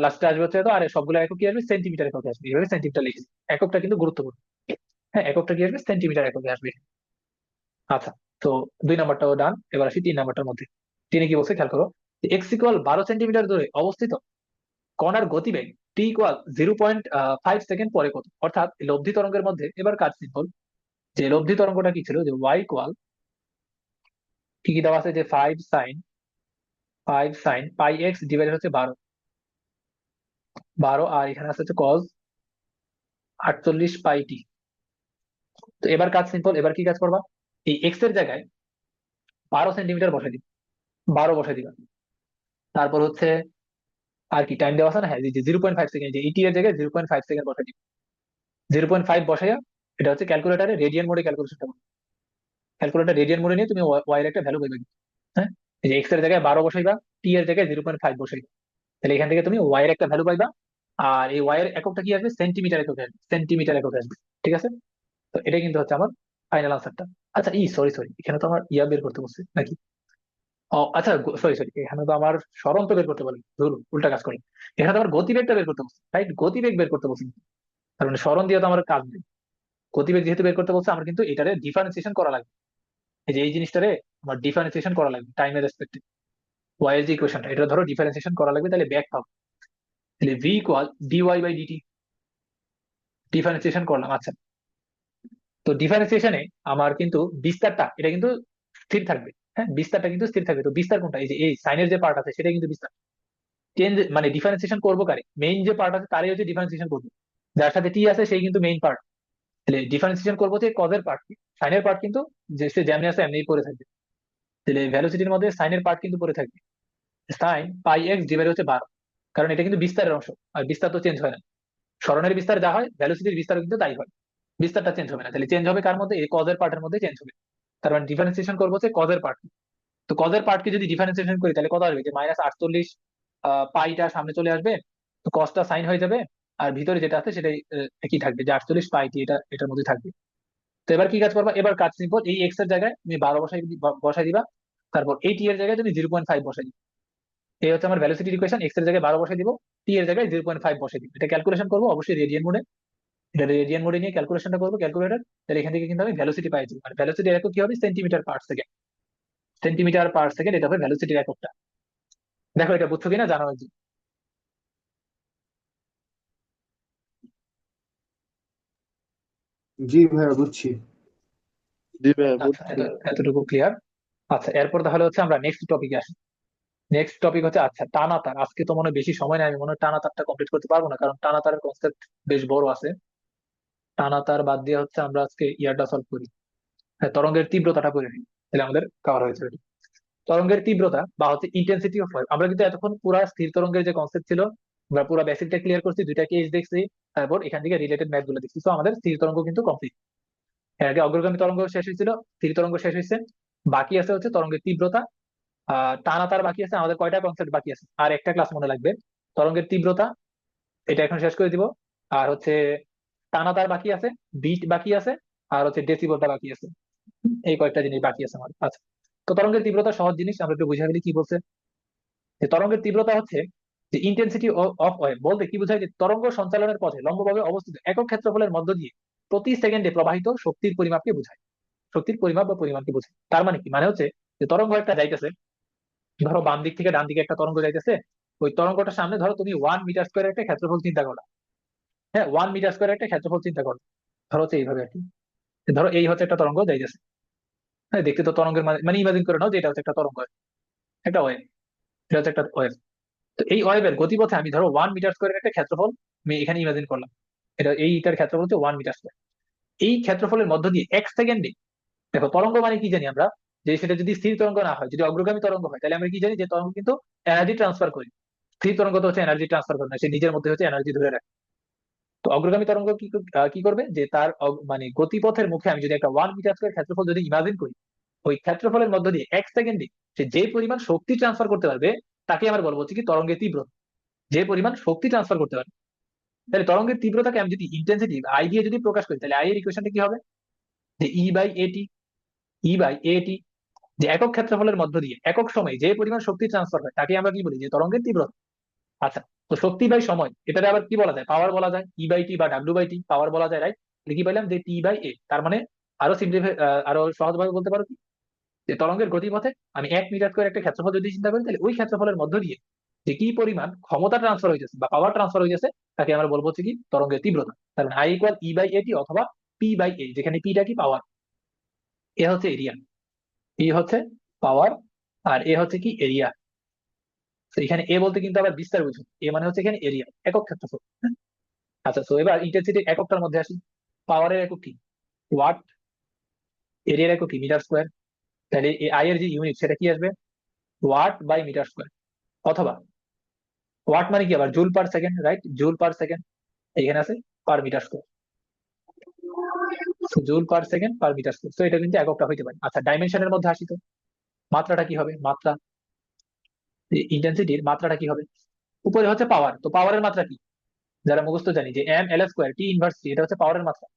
লাস্টে আসবে হচ্ছে তো, আর সবগুলো একক কি আসবে, সেন্টিমিটার এককে আসবে, এইভাবে সেন্টিমিটার লিখেছি। এককটা কিন্তু গুরুত্বপূর্ণ। হ্যাঁ, এককটা কি আসবে, সেন্টিমিটার এককে আসবে। আচ্ছা, তো 2 নম্বরটাও ডান। এবার আসি 3 নম্বরটার মধ্যে। তিনি কি বলছে খেয়াল করো, এক্স ইকুয়াল 12 সেন্টিমিটার দূরে অবস্থিত কণার গতিবেগ টি ইকুয়াল 0.5 সেকেন্ড পরে কত, অর্থাৎ লব্ধি তরঙ্গের মধ্যে এবার কাজ সিম্পল, যে লব্ধি তরঙ্গটা কি ছিল, যে ওয়াই ইকুয়াল কি কি দেওয়া আছে, যে 5 সাইন পাই এক্স ডিভাইডেড হচ্ছে 12, আর এখানে আছে হচ্ছে কজ 48 পাই টি। তো এবার কাজ সিম্পল, এবার কি কাজ করবা, এই এক্স এর জায়গায় 12 সেন্টিমিটার বসাই দিবা, 12 বসাই দিবা। তারপর হচ্ছে আর কি টাইম দেওয়া আছে না, হ্যাঁ, যে 0.5 সেকেন্ড, যে ইটি এর জায়গায় 0.5 সেকেন্ড বসাই দিবা। 0.5 বসাইয়া এটা হচ্ছে ক্যালকুলেটারে রেডিয়ান মোডে ক্যালকুলেশনটা করো। ক্যালকুলেটার রেডিয়ান মোডে নিয়ে তুমি ওয়াই এর একটা ভ্যালু পাইবে। হ্যাঁ, এই যে এক্স এর জায়গায় 12 বসাইবা, টি এর জায়গায় 0.5 বসাইবা, তাহলে এখান থেকে তুমি ওয়াই এর একটা ভ্যালু পাইবা। আর এই ওয়াই এর এককটা কি আসবে, সেন্টিমিটার এককে আসবে, সেন্টিমিটার এককে আসবে। ঠিক আছে, তো এটাই কিন্তু হচ্ছে আমার ফাইনাল আনসারটা। আচ্ছা, সরি সরি, এখানে তো আমার ইয়া বের করতে বলছে নাকি? ও আচ্ছা, সরি সরি, এখানে তো আমার সরণ তো বের করতে বলি, ধরুন উল্টা কাজ করি। এখানে তো আমার গতিবেগটা বের করতে বলছে, রাইট, গতিবেগ বের করতে বলছি। তার মানে সরণ দিয়ে তো আমার কাজ নেই। গতিবেগ যেহেতু বের করতে বলছে, আমার কিন্তু এটারে ডিফারেন্সিয়েশন করা লাগবে। এই যে এই জিনিসটারে আমার ডিফারেন্সিয়েশন করা লাগবে টাইমের রেসপেক্টে। ওয়াই এর যে ইকুয়েশনটা, এটা ধরো ডিফারেন্সিয়েশন করা লাগবে, তাহলে ব্যাক পাবো। তাহলে v equal dy by dt, differentiation করলাম। আচ্ছা, তো ডিফারেন্সিয়েশনে আমার কিন্তু বিস্তারটা এটা কিন্তু স্থির থাকবে। হ্যাঁ, বিস্তারটা কিন্তু স্থির থাকবে। তো বিস্তার কোনটা, এই যে এই সাইনের যে পার্ট আছে সেটা কিন্তু বিস্তার। চেঞ্জ মানে ডিফারেন্সিয়েশন করবো কারে, মেইন যে পার্ট আছে তারই হচ্ছে ডিফারেন্সিয়েশন করবো। যার সাথে টি আছে সেই কিন্তু মেইন পার্ট। তাহলে ডিফারেন্সিয়েশন করবো যে কজের পার্ট, সাইনের পার্ট কিন্তু যে সে যেমনি আছে এমনি পড়ে থাকবে। তাহলে ভ্যালোসিটির মধ্যে সাইনের পার্ট কিন্তু পড়ে থাকবে, সাইন পাই এক্স ডিভাইড হচ্ছে 12, কারণ এটা কিন্তু বিস্তারের অংশ। আর বিস্তার তো চেঞ্জ হয় না, সরণের বিস্তার যা হয় ভ্যালোসিটির বিস্তার কিন্তু তাই হয়। বিস্তারটা চেঞ্জ হবে না, তাহলে চেঞ্জ হবে কার মধ্যে, এই কজের পার্টের মধ্যে চেঞ্জ হবে। তার মানে ডিফারেন্সিয়েশন করবো হচ্ছে কজের পার্ট। তো কজের পার্টকে যদি ডিফারেন্সিয়েশন করি তাহলে কত আসবে, যে -48 পাইটা সামনে চলে আসবে, তো কসটা সাইন হয়ে যাবে। আর ভিতরে যেটা আছে সেটাই একই থাকবে, যে 48 পাইটি এটা এটার মধ্যে থাকবে। তো এবার কি কাজ করবা, এবার কাজ সিম্পল, এই এক্স এর জায়গায় তুমি 12 বসাই দিবা। তারপর এই টি এর জায়গায় তুমি 0.5 বসাই দিবা। এই হচ্ছে আমার ভ্যালোসিটি ইকুয়েশন, এক্স এর জায়গায় 12 বসাই দিব, টি এর জায়গায় 0.5 বসাই দিব। এটা ক্যালকুলেশন করবো অবশ্যই রেডিয়ান মোডে। এটা রেডিয়ান মোডে নিয়ে ক্যালকুলেশনটা করবো ক্যালকুলেটর। তাহলে এখান থেকে কিন্তু আমি ভ্যালোসিটি পাই যাবো, মানে ভ্যালোসিটি একক কি হবে, centimetre per second. Centimetre per second এটা হবে ভ্যালোসিটির এককটা। দেখো এটা বুঝছো কিনা জানো একদম। জি ভাইয়া, বুঝছি। জি ভাইয়া আচ্ছা, বুঝছি। এতটুকু ক্লিয়ার। আচ্ছা, এরপর তাহলে হচ্ছে আমরা নেক্সট টপিকে আসি। নেক্সট টপিক হচ্ছে, আচ্ছা, টানা তার। আজকে তো মনে হয় বেশি সময় নেই, আমি মনে হয় টানা তারটা কমপ্লিট করতে পারবো না, কারণ টানা তারের কনসেপ্ট বেশ বড় আছে। টানা তার বাদ দিয়ে হচ্ছে আমরা আজকে ইয়ারটা সলভ করি। হ্যাঁ, তরঙ্গের তীব্রতাটা করে নিই, তাহলে আমাদের কভার হয়েছে এটা। তরঙ্গের তীব্রতা বা হচ্ছে ইন্টেন্সিটি অফ ওয়েভ, আমরা কিন্তু এতক্ষণ পুরা স্থির তরঙ্গের যে কনসেপ্ট ছিল, আমরা পুরো বেসিকটা ক্লিয়ার করছি, দুইটা কেস দেখছি, তারপর এখান থেকে রিলেটেড ম্যাথ গুলো দেখছি। তো আমাদের স্থির তরঙ্গ কিন্তু কমপ্লিট। এর আগে অগ্রগামী তরঙ্গ শেষ হয়েছিল, স্থির তরঙ্গ শেষ হয়েছে। বাকি আছে হচ্ছে তরঙ্গের তীব্রতা। টানা তার বাকি আছে। আমাদের কয়টা কনসেপ্ট বাকি আছে, আর একটা ক্লাস মনে লাগবে। তরঙ্গের তীব্রতা, এটা এখন শেষ করে দিব। আর হচ্ছে টানা তার বাকি আছে, বিট বাকি আছে, আর হচ্ছে ডেসিবলটা বাকি আছে। এই কয়েকটা জিনিস বাকি আছে আমার। আচ্ছা, তো তরঙ্গের তীব্রতা সহজ জিনিস, আমরা একটু বুঝে ফেলি কি বলছে। যে তরঙ্গের তীব্রতা হচ্ছে যে ইন্টেন্সিটি অফ ওয়েভ, বলতে কি বোঝায়, যে তরঙ্গ সঞ্চালনের পথে লম্বভাবে অবস্থিত একক ক্ষেত্রফলের মধ্য দিয়ে প্রতি সেকেন্ডে প্রবাহিত শক্তির পরিমাপকে বোঝায়। শক্তির পরিমাপ বা পরিমাণকে বোঝায়। তার মানে কি, মানে হচ্ছে যে তরঙ্গ একটা যাইতেছে, ধরো বাম দিক থেকে ডান দিকে একটা তরঙ্গ যাইতেছে। ওই তরঙ্গটার সামনে ধরো তুমি 1 মিটার স্কোয়ার একটা ক্ষেত্রফল চিন্তা করো। হ্যাঁ, 1 মিটার স্কোয়ার একটা ক্ষেত্রফল চিন্তা করো। ধরো হচ্ছে এইভাবে আর কি। ধরো এই হচ্ছে একটা তরঙ্গ যাইতেছে। হ্যাঁ, দেখতে তো তরঙ্গের মানে ইমাজিন করে নাও যে এটা হচ্ছে একটা তরঙ্গ, একটা ওয়েভ। এটা হচ্ছে একটা ওয়েভ। তো এই ওয়েভের গতিপথে আমি ধরো 1 মিটার স্কোয়ারের একটা ক্ষেত্রফল আমি এখানে ইমাজিন করলাম। এটা এইটার ক্ষেত্রফল হচ্ছে 1 মিটার স্কোয়ার। এই ক্ষেত্রফলের মধ্য দিয়ে 1 সেকেন্ডে, দেখো তরঙ্গ মানে কি জানি আমরা, যে সেটা যদি স্থির তরঙ্গ না হয়, যদি অগ্রগামী তরঙ্গ হয়, তাহলে আমরা কি জানি, যে তরঙ্গ কিন্তু এনার্জি ট্রান্সফার করি। স্থির তরঙ্গ তো হচ্ছে এনার্জি ট্রান্সফার করে না, সে নিজের মধ্যে হচ্ছে এনার্জি ধরে রাখে। তো অগ্রগামী তরঙ্গ কি করবে, যে তার মানে গতিপথের মুখে আমি যদি একটা 1 মিটার স্কোয়ার ক্ষেত্রফল যদি ইমাজিন করি, ওই ক্ষেত্রফলের মধ্য দিয়ে 1 সেকেন্ডে সে যে পরিমাণ শক্তি ট্রান্সফার করতে পারবে, তাকে আমরা বলবো হচ্ছে কি তরঙ্গের তীব্রতা। যে পরিমাণ শক্তি ট্রান্সফার করতে পারবে। তাহলে তরঙ্গের তীব্রতাকে আমি যদি ইন্টেন্সিটি আই দিয়ে যদি প্রকাশ করি, তাহলে আই এর ইকুয়েশনটা কি হবে, যে ই বাই এটি। যে একক ক্ষেত্রফলের মধ্য দিয়ে একক সময়ে যে পরিমাণ শক্তি ট্রান্সফার হয়, তাকে আমরা কি বলি, যে তরঙ্গের তীব্রতা। আচ্ছা, তো শক্তি বাই সময়, এটাতে আবার কি বলা যায়, পাওয়ার বলা যায়, ই/টি বা ডাব্লিউ/টি পাওয়ার বলা যায়, রাইট। কি পাইলাম, যে টি/এ। তার মানে আরো সিম্পলিফাই, আরো সহজভাবে বলতে পারো কি, যে তরঙ্গের গতিপথে আমি 1 মিটার স্কোয়ার একটা ক্ষেত্রফল যদি চিন্তা করি, তাহলে ওই ক্ষেত্রফলের মধ্য দিয়ে যে কি পরিমাণ ক্ষমতা ট্রান্সফার হয়েছে বা পাওয়ার ট্রান্সফার হয়েছে তাকে আমরা বলবো হচ্ছে কি তরঙ্গের তীব্রতা। তার মানে আই ইকুয়াল ই বাই এটি অথবা পি বাই এ, যেখানে পিটা কি পাওয়ার, এ হচ্ছে এরিয়া, পি হচ্ছে পাওয়ার, আর এ হচ্ছে কি এরিয়া। তো এখানে এ বলতে কিন্তু আবার বিস্তার বুঝুন, এ মানে হচ্ছে এখানে এরিয়া, একক ক্ষেত্রফল। আচ্ছা, তো এবার ইন্টেন্সিটির এককটার মধ্যে আসি। পাওয়ারের একক কি? ওয়াট। এরিয়ার একক কি? Metre square. তাহলে এই আই এর যে ইউনিট সেটা কি আসবে? Watt by metre square. অথবা ওয়াট মানে কি আবার joule per second, right? Joule per second এখানে আছে per metre square, joule per second per metre square. তো এটা কিন্তু এককটা হইতে পারে। আচ্ছা, ডাইমেনশনের মধ্যে আসি তো। মাত্রাটা কি হবে? মাত্রা, ইন্টেন্সিটির মাত্রাটা কি হবে? উপরে হচ্ছে পাওয়ার, তো পাওয়ারের মাত্রা কি? যারা মুখস্থ জানি যে M L square T inverse T, এটা হচ্ছে পাওয়ারের মাত্রা।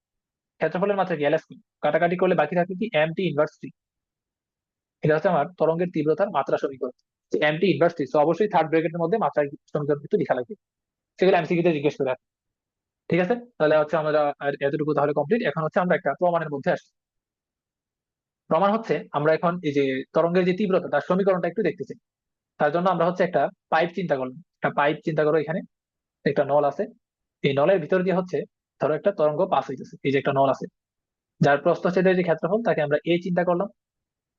ক্ষেত্রফলের মাত্রা কি? L square. কাটাকাটি করলে বাকি থাকে কি? M T inverse T. এটা হচ্ছে আমার তরঙ্গের তীব্রতার মাত্রা সমীকরণ। এম টি ইনভার্স টি, তো অবশ্যই থার্ড ব্র্যাকেটের মধ্যে মাত্রা সমীকরণ কিন্তু লেখা লাগবে। সেগুলো এমসিকিউ তে জিজ্ঞেস করে রাখি। ঠিক আছে, তাহলে হচ্ছে আমরা আর এতটুকু তাহলে কমপ্লিট। এখন হচ্ছে আমরা একটা প্রমাণের মধ্যে আসি। প্রমাণ হচ্ছে আমরা এখন এই যে তরঙ্গের যে তীব্রতা তার সমীকরণটা একটু দেখতেছি। তার জন্য আমরা হচ্ছে একটা পাইপ চিন্তা করলাম। একটা পাইপ চিন্তা করো, এখানে একটা নল আছে। এই নলের ভিতর দিয়ে হচ্ছে ধরো একটা তরঙ্গ পাস হইতেছে। এই যে একটা নল আছে, যার প্রস্থচ্ছেদের যে ক্ষেত্রফল তাকে আমরা এ চিন্তা করলাম,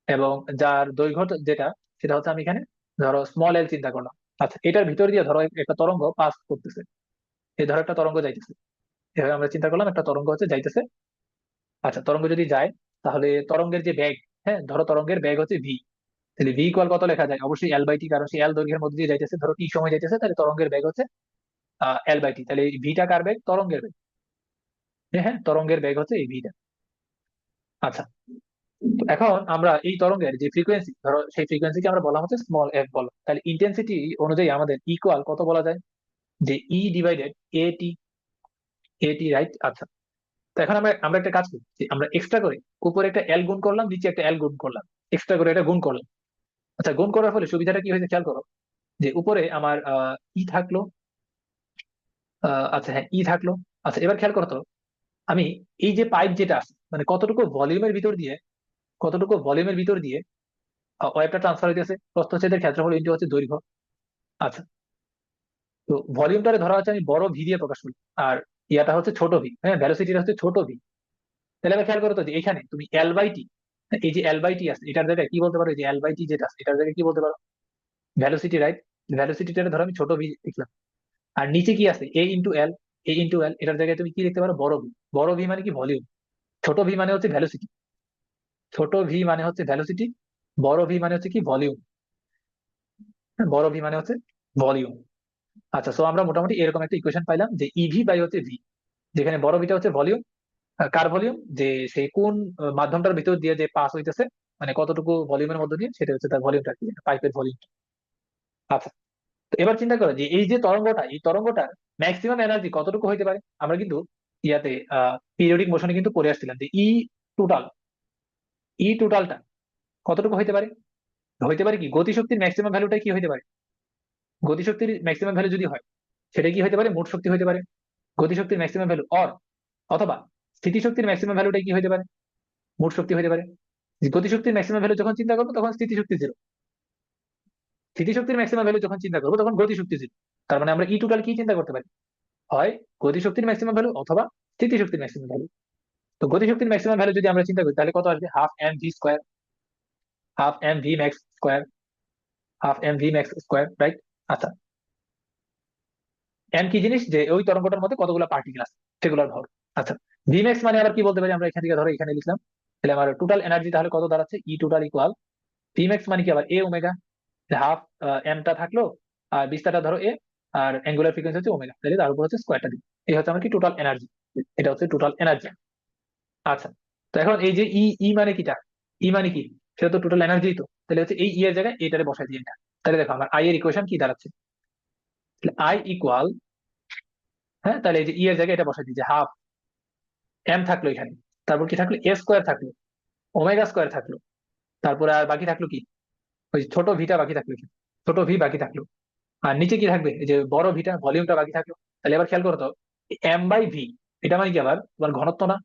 এবং যার দৈর্ঘ্য যেটা সেটা হচ্ছে আমি এখানে ধরো স্মল এল চিন্তা করলাম। আচ্ছা, এটার ভিতর দিয়ে ধরো একটা তরঙ্গ পাস করতেছে। এই ধরো একটা তরঙ্গ যাইতেছে, এভাবে আমরা চিন্তা করলাম একটা তরঙ্গ হচ্ছে যাইতেছে। আচ্ছা, তরঙ্গ যদি যায় তাহলে তরঙ্গের যে বেগ, হ্যাঁ ধরো তরঙ্গের বেগ হচ্ছে ভি। তাহলে ভি ইকুয়াল কত লেখা যায়? অবশ্যই এল বাই টি, কারণ সে এল দৈর্ঘ্যের মধ্যে দিয়ে যাইতেছে, ধরো টি সময় যাইতেছে, তাহলে তরঙ্গের বেগ হচ্ছে এল বাই টি। তাহলে এই ভিটা কার বেগ? তরঙ্গের বেগ। হ্যাঁ হ্যাঁ, তরঙ্গের বেগ হচ্ছে এই ভিটা। আচ্ছা, তো এখন আমরা এই তরঙ্গের যে ফ্রিকোয়েন্সি, ধরো সেই ফ্রিকোয়েন্সিকে আমরা বলা হচ্ছে স্মল এফ বলো। তাহলে ইন্টেন্সিটি অনুযায়ী আমাদের ইকুয়াল কত বলা যায়? যে ই ডিভাইডেড এটি, এটি, রাইট? আচ্ছা, তো এখন আমরা আমরা একটা কাজ করি যে আমরা এক্সট্রা করে উপরে একটা এল গুণ করলাম, নিচে একটা এল গুণ করলাম, এক্সট্রা করে এটা গুণ করলাম। আচ্ছা, গুণ করার ফলে সুবিধাটা কি হয়েছে খেয়াল করো। যে উপরে আমার ই থাকলো, আচ্ছা হ্যাঁ ই থাকলো। আচ্ছা, এবার খেয়াল করো তো, আমি এই যে পাইপ যেটা আছে মানে কতটুকু ভলিউমের ভিতর দিয়ে, কতটুকু ভলিউমের ভিতর দিয়ে ওয়েবটা ট্রান্সফার হইতেছে, প্রস্থচ্ছেদের ক্ষেত্রফল ইন্টু হচ্ছে দৈর্ঘ্য। আচ্ছা, তো ভলিউমটারে ধরা হচ্ছে আমি বড় ভি দিয়ে প্রকাশ করি, আর ইয়াটা হচ্ছে ছোট ভি, হ্যাঁ ভ্যালোসিটিটা হচ্ছে ছোট ভি। তাহলে এবার খেয়াল করো তো যে এখানে তুমি এল বাই টি, এই যে এল বাই টি আছে এটার জায়গায় কি বলতে পারো? এই যে এল বাই টি যেটা আছে এটার জায়গায় কি বলতে পারো? Velocity, right? ভ্যালোসিটিটা ধরো আমি ছোট ভি লিখলাম। আর নিচে কি আছে? এ ইন্টু এল, এ ইন্টু এল, এটার জায়গায় তুমি কি লিখতে পারো? বড় ভি। বড় ভি মানে কি? ভলিউম। ছোট ভি মানে হচ্ছে ভ্যালোসিটি, ছোট ভি মানে হচ্ছে ভ্যালোসিটি, বড় ভি মানে হচ্ছে কি? ভলিউম। বড় ভি মানে হচ্ছে ভলিউম। আচ্ছা, সো আমরা মোটামুটি এরকম একটা ইকুয়েশন পাইলাম যে ইভি বাই হচ্ছে ভি, যেখানে বড় ভিটা হচ্ছে ভলিউম। কার ভলিউম? যে সে কোন মাধ্যমটার ভিতর দিয়ে যে পাস হইতেছে, মানে কতটুকু ভলিউমের মধ্যে দিয়ে, সেটা হচ্ছে তার ভলিউমটা, কি পাইপের ভলিউম। আচ্ছা, তো এবার চিন্তা করো যে এই যে তরঙ্গটা, এই তরঙ্গটার ম্যাক্সিমাম এনার্জি কতটুকু হইতে পারে? আমরা কিন্তু ইয়াতে পিরিয়ডিক মোশনে কিন্তু পড়ে আসছিলাম যে টোটাল ই টোটালটা কতটুকু হইতে পারে? হইতে পারে কি গতিশক্তির ম্যাক্সিমাম ভ্যালুটা কি হইতে পারে? গতিশক্তির ম্যাক্সিমাম ভ্যালু যদি হয় সেটা কি হইতে পারে? মোট শক্তি হইতে পারে, গতিশক্তির ম্যাক্সিমাম ভ্যালু। অথবা স্থিতিশক্তির ম্যাক্সিমাম ভ্যালুটা কি হইতে পারে? মোট শক্তি হইতে পারে। যে গতিশক্তির ম্যাক্সিমাম ভ্যালু যখন চিন্তা করবো তখন স্থিতিশক্তি জিরো, স্থিতিশক্তির ম্যাক্সিমাম ভ্যালু যখন চিন্তা করবো তখন গতিশক্তি জিরো। তার মানে আমরা ই টোটাল কি চিন্তা করতে পারি? হয় গতিশক্তির ম্যাক্সিমাম ভ্যালু অথবা স্থিতিশক্তির ম্যাক্সিমাম ভ্যালু। তো গতিশক্তির ম্যাক্সিমাম ভ্যালু যদি আমরা চিন্তা করি তাহলে কত আসবে? Half m v square, half m v max square, half m v max square, right? আচ্ছা, এম কি জিনিস? যে ওই তরঙ্গটার মধ্যে কতগুলো পার্টিকেল আছে সেগুলোর ভর। আচ্ছা, ভি ম্যাক্স মানে আবার কি বলতে পারি আমরা? এখান থেকে ধরো এখানে লিখলাম, তাহলে আমার টোটাল এনার্জি তাহলে কত দাঁড়াচ্ছে? ই টোটাল ইকুয়াল ভি ম্যাক্স মানে কি আবার? এ ওমেগা। হাফ এমটা থাকলো আর বিস্তারটা ধরো এ, আর অ্যাঙ্গুলার ফ্রিকোয়েন্সি হচ্ছে ওমেগা, তাহলে তার উপর হচ্ছে স্কোয়ারটা দিই। এই হচ্ছে আমার কি টোটাল এনার্জি, এটা হচ্ছে টোটাল এনার্জি। আচ্ছা, তো এখন এই যে ই, ই মানে কিটা? ই মানে কি? সেটা তো টোটাল এনার্জি। তো তাহলে হচ্ছে এই ই এর জায়গায় এটারে বসাই দিয়ে এটা। তাহলে দেখো আমার আই এর ইকুয়েশন কি দাঁড়াচ্ছে? আই ইকুয়াল, হ্যাঁ তাহলে এই যে ই এর জায়গায় এটা বসাই দিই যে হাফ এম থাকলো এখানে, তারপর কি থাকলো? এ স্কোয়ার থাকলো, ওমেগা স্কোয়ার থাকলো, তারপরে আর বাকি থাকলো কি? ওই ছোট ভিটা বাকি থাকলো এখানে, ছোট ভি বাকি থাকলো। আর নিচে কি থাকবে? এই যে বড় ভিটা, ভলিউমটা বাকি থাকলো। তাহলে এবার খেয়াল করো তো, এম বাই ভি এটা মানে কি আবার? তোমার ঘনত্ব না?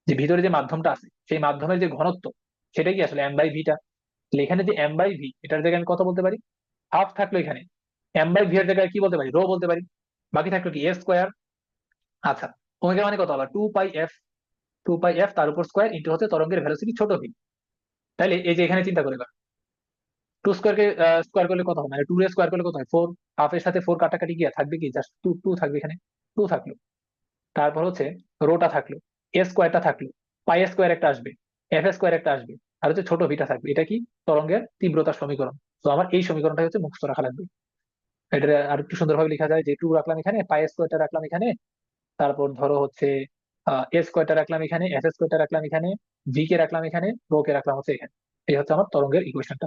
যে ভিতরে যে মাধ্যমটা আছে সেই মাধ্যমের যে ঘনত্ব সেটা কি আসলে এম বাই ভিটা। তাহলে এখানে যে এম বাই ভি এটার জায়গায় আমি কত বলতে পারি? হাফ থাকলো এখানে, এম বাই ভি এর জায়গায় কি বলতে পারি, রো বলতে পারি। বাকি থাকলো কি এ স্কোয়ার। আচ্ছা, ওমেগা মানে কত হলো, 2 পাই এফ, 2 পাই এফ তার উপর স্কোয়ার ইন্টু হচ্ছে তরঙ্গের ভেলোসিটি ছোট ভি। তাইলে এই যে এখানে চিন্তা করে, 2 স্কোয়ারকে স্কোয়ার করলে কত হয়, মানে 2 এর স্কোয়ার করলে কত হয় 4। হাফের সাথে 4 কাটাকাটি গিয়ে থাকবে কি, জাস্ট টু টু থাকবে এখানে, 2 থাকলো। তারপর হচ্ছে রোটা থাকলো, এ স্কোয়ারটা থাকলো, পাই স্কোয়ার একটা আসবে, এফ স্কোয়ার একটা আসবে, আর হচ্ছে ছোট ভিটা থাকবে। এটা কি, তরঙ্গের তীব্রতার সমীকরণ। তো আমার এই সমীকরণটা হচ্ছে মুখস্থ রাখা লাগবে। এটা আর একটু সুন্দরভাবে লেখা যায় যে 2 রাখলাম এখানে, পাই স্কোয়ারটা রাখলাম এখানে, তারপর ধরো হচ্ছে এ স্কোয়ারটা রাখলাম এখানে, এফ স্কোয়ারটা রাখলাম এখানে, ভি কে রাখলাম এখানে, রো কে রাখলাম হচ্ছে এখানে। এই হচ্ছে আমার তরঙ্গের ইকুয়েশনটা।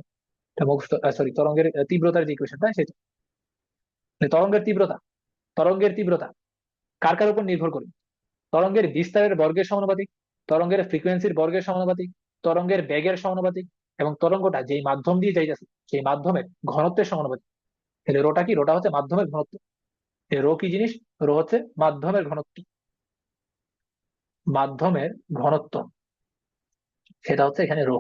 মুখস্থ, সরি, তরঙ্গের তীব্রতার যে ইকুয়েশনটা সেটা। তরঙ্গের তীব্রতা, তরঙ্গের তীব্রতা কার কার উপর নির্ভর করে, তরঙ্গের বিস্তারের বর্গের সমানুপাতিক, তরঙ্গের ফ্রিকোয়েন্সির বর্গের সমানুপাতিক, তরঙ্গের বেগের সমানুপাতিক, এবং তরঙ্গটা যেই মাধ্যম দিয়ে যাইতেছে সেই মাধ্যমের ঘনত্বের সমানুপাতিক। তাহলে রোটা কি, রোটা হচ্ছে মাধ্যমের ঘনত্ব। এই রো কি জিনিস, রো হচ্ছে মাধ্যমের ঘনত্ব, মাধ্যমের ঘনত্ব সেটা হচ্ছে এখানে রো,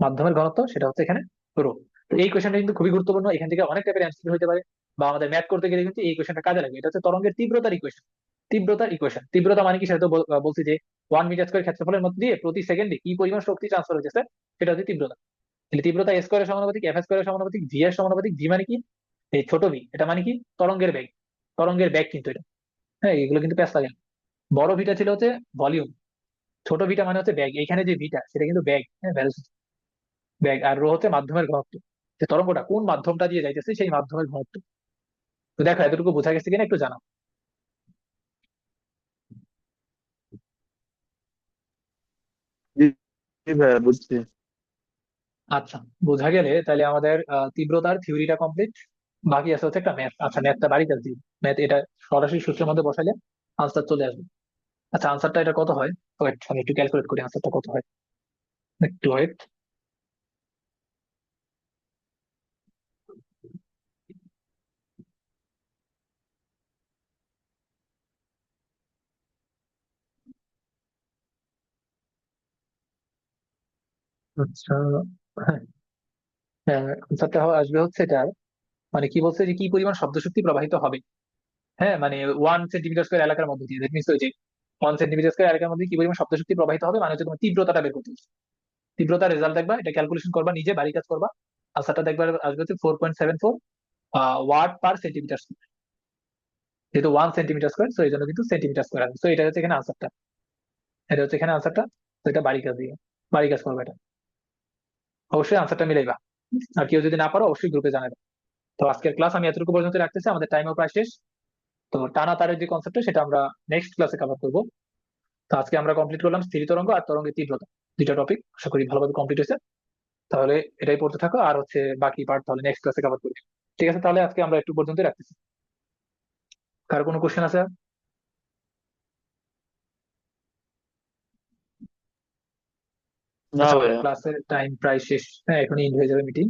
মাধ্যমের ঘনত্ব সেটা হচ্ছে এখানে রো। তো এই কোয়েশনটা কিন্তু খুবই গুরুত্বপূর্ণ, এখান থেকে অনেক টাইপের অ্যান্সার হতে পারে, বা আমাদের ম্যাথ করতে গেলে কিন্তু এই কোয়েশনটা কাজে লাগবে। এটা হচ্ছে তরঙ্গের তীব্রতার ইকুয়েশন। তীব্রতার ইকুয়েশন, তীব্রতা মানে কি সেটা তো বলছি যে 1 মিটার স্কয়ার ক্ষেত্রফলের মধ্যে দিয়ে প্রতি সেকেন্ডে কি পরিমাণ শক্তি ট্রান্সফার হচ্ছে সেটা হচ্ছে তীব্রতা। তাহলে তীব্রতা এ স্কোয়ারের সমানুপাতিক, এফ স্কোয়ারের সমানুপাতিক, ভি এর সমানুপাতিক। ভি মানে কি, এই ছোট ভি, এটা মানে কি তরঙ্গের বেগ, তরঙ্গের বেগ কিন্তু এটা। হ্যাঁ, এগুলো কিন্তু প্যাস লাগে না। বড় ভিটা ছিল হচ্ছে ভলিউম, ছোট ভিটা মানে হচ্ছে ব্যাগ, এখানে যে ভিটা সেটা কিন্তু ব্যাগ, হ্যাঁ, ভ্যালোসিটি, ব্যাগ। আর রো হচ্ছে মাধ্যমের ঘনত্ব, যে তরঙ্গটা কোন মাধ্যমটা দিয়ে যাইতেছে সেই মাধ্যমের ঘনত্ব। তো দেখো এতটুকু বোঝা গেছে কিনা একটু জানাও। জি জি ভাইয়া, বুঝছি। আচ্ছা, বোঝা গেলে তাহলে আমাদের তীব্রতার থিওরিটা কমপ্লিট। বাকি আছে হচ্ছে একটা ম্যাথ। আচ্ছা, ম্যাথটা বাড়ি কাজ দিই, ম্যাথ এটা সরাসরি সূত্রের মধ্যে বসাইলে আনসার চলে আসবে। আচ্ছা, আনসারটা এটা কত হয়, ওয়েট আমি একটু ক্যালকুলেট করি আনসারটা কত হয়, একটু ওয়েট। আচ্ছা, হ্যাঁ, আনসারটা আসবে হচ্ছে এটা, মানে কি বলছে যে কি পরিমাণ শব্দ শক্তি প্রবাহিত হবে। হ্যাঁ, মানে 1 সেন্টিমিটার স্কোয়ার এলাকার মধ্যে দিয়ে, দ্যাট মিনস ওই যে 1 সেন্টিমিটার স্কোয়ার এলাকার মধ্যে কি পরিমাণ শব্দ শক্তি প্রবাহিত হবে, মানে হচ্ছে তোমার তীব্রতাটা বের করতে হবে। তীব্রতার রেজাল্ট দেখবা, এটা ক্যালকুলেশন করবা, নিজে বাড়ি কাজ করবা। আনসারটা দেখবা আসবে হচ্ছে 4.74 ওয়াট পার সেন্টিমিটার স্কোয়ার। যেহেতু 1 সেন্টিমিটার স্কোয়ার, তো এই জন্য কিন্তু সেন্টিমিটার স্কোয়ার আসবে। তো এটা হচ্ছে এখানে আনসারটা, এটা হচ্ছে এখানে আনসারটা। তো এটা বাড়ি কাজ দিয়ে, বাড়ি কাজ করবা এটা। অবশ্যই আনসারটা মিলাইবা, আর কেউ যদি না পারো অবশ্যই গ্রুপে জানাবে। তো আজকের ক্লাস আমি এতটুকু পর্যন্ত রাখতেছি, আমাদের টাইমও প্রায় শেষ। তো টানা তারের যে কনসেপ্টটা সেটা আমরা নেক্সট ক্লাসে কভার করবো। তো আজকে আমরা কমপ্লিট করলাম স্থির তরঙ্গ আর তরঙ্গের তীব্রতা, দুইটা টপিক আশা করি ভালোভাবে কমপ্লিট হয়েছে। তাহলে এটাই পড়তে থাকো, আর হচ্ছে বাকি পার্ট তাহলে নেক্সট ক্লাসে কভার করি। ঠিক আছে, তাহলে আজকে আমরা একটু পর্যন্ত রাখতেছি। কার কোনো কোশ্চেন আছে? না আচ্ছা, আমাদের ভাইয়া। ক্লাসের টাইম প্রায় শেষ, হ্যাঁ, এখনই এন্ড হয়ে যাবে মিটিং।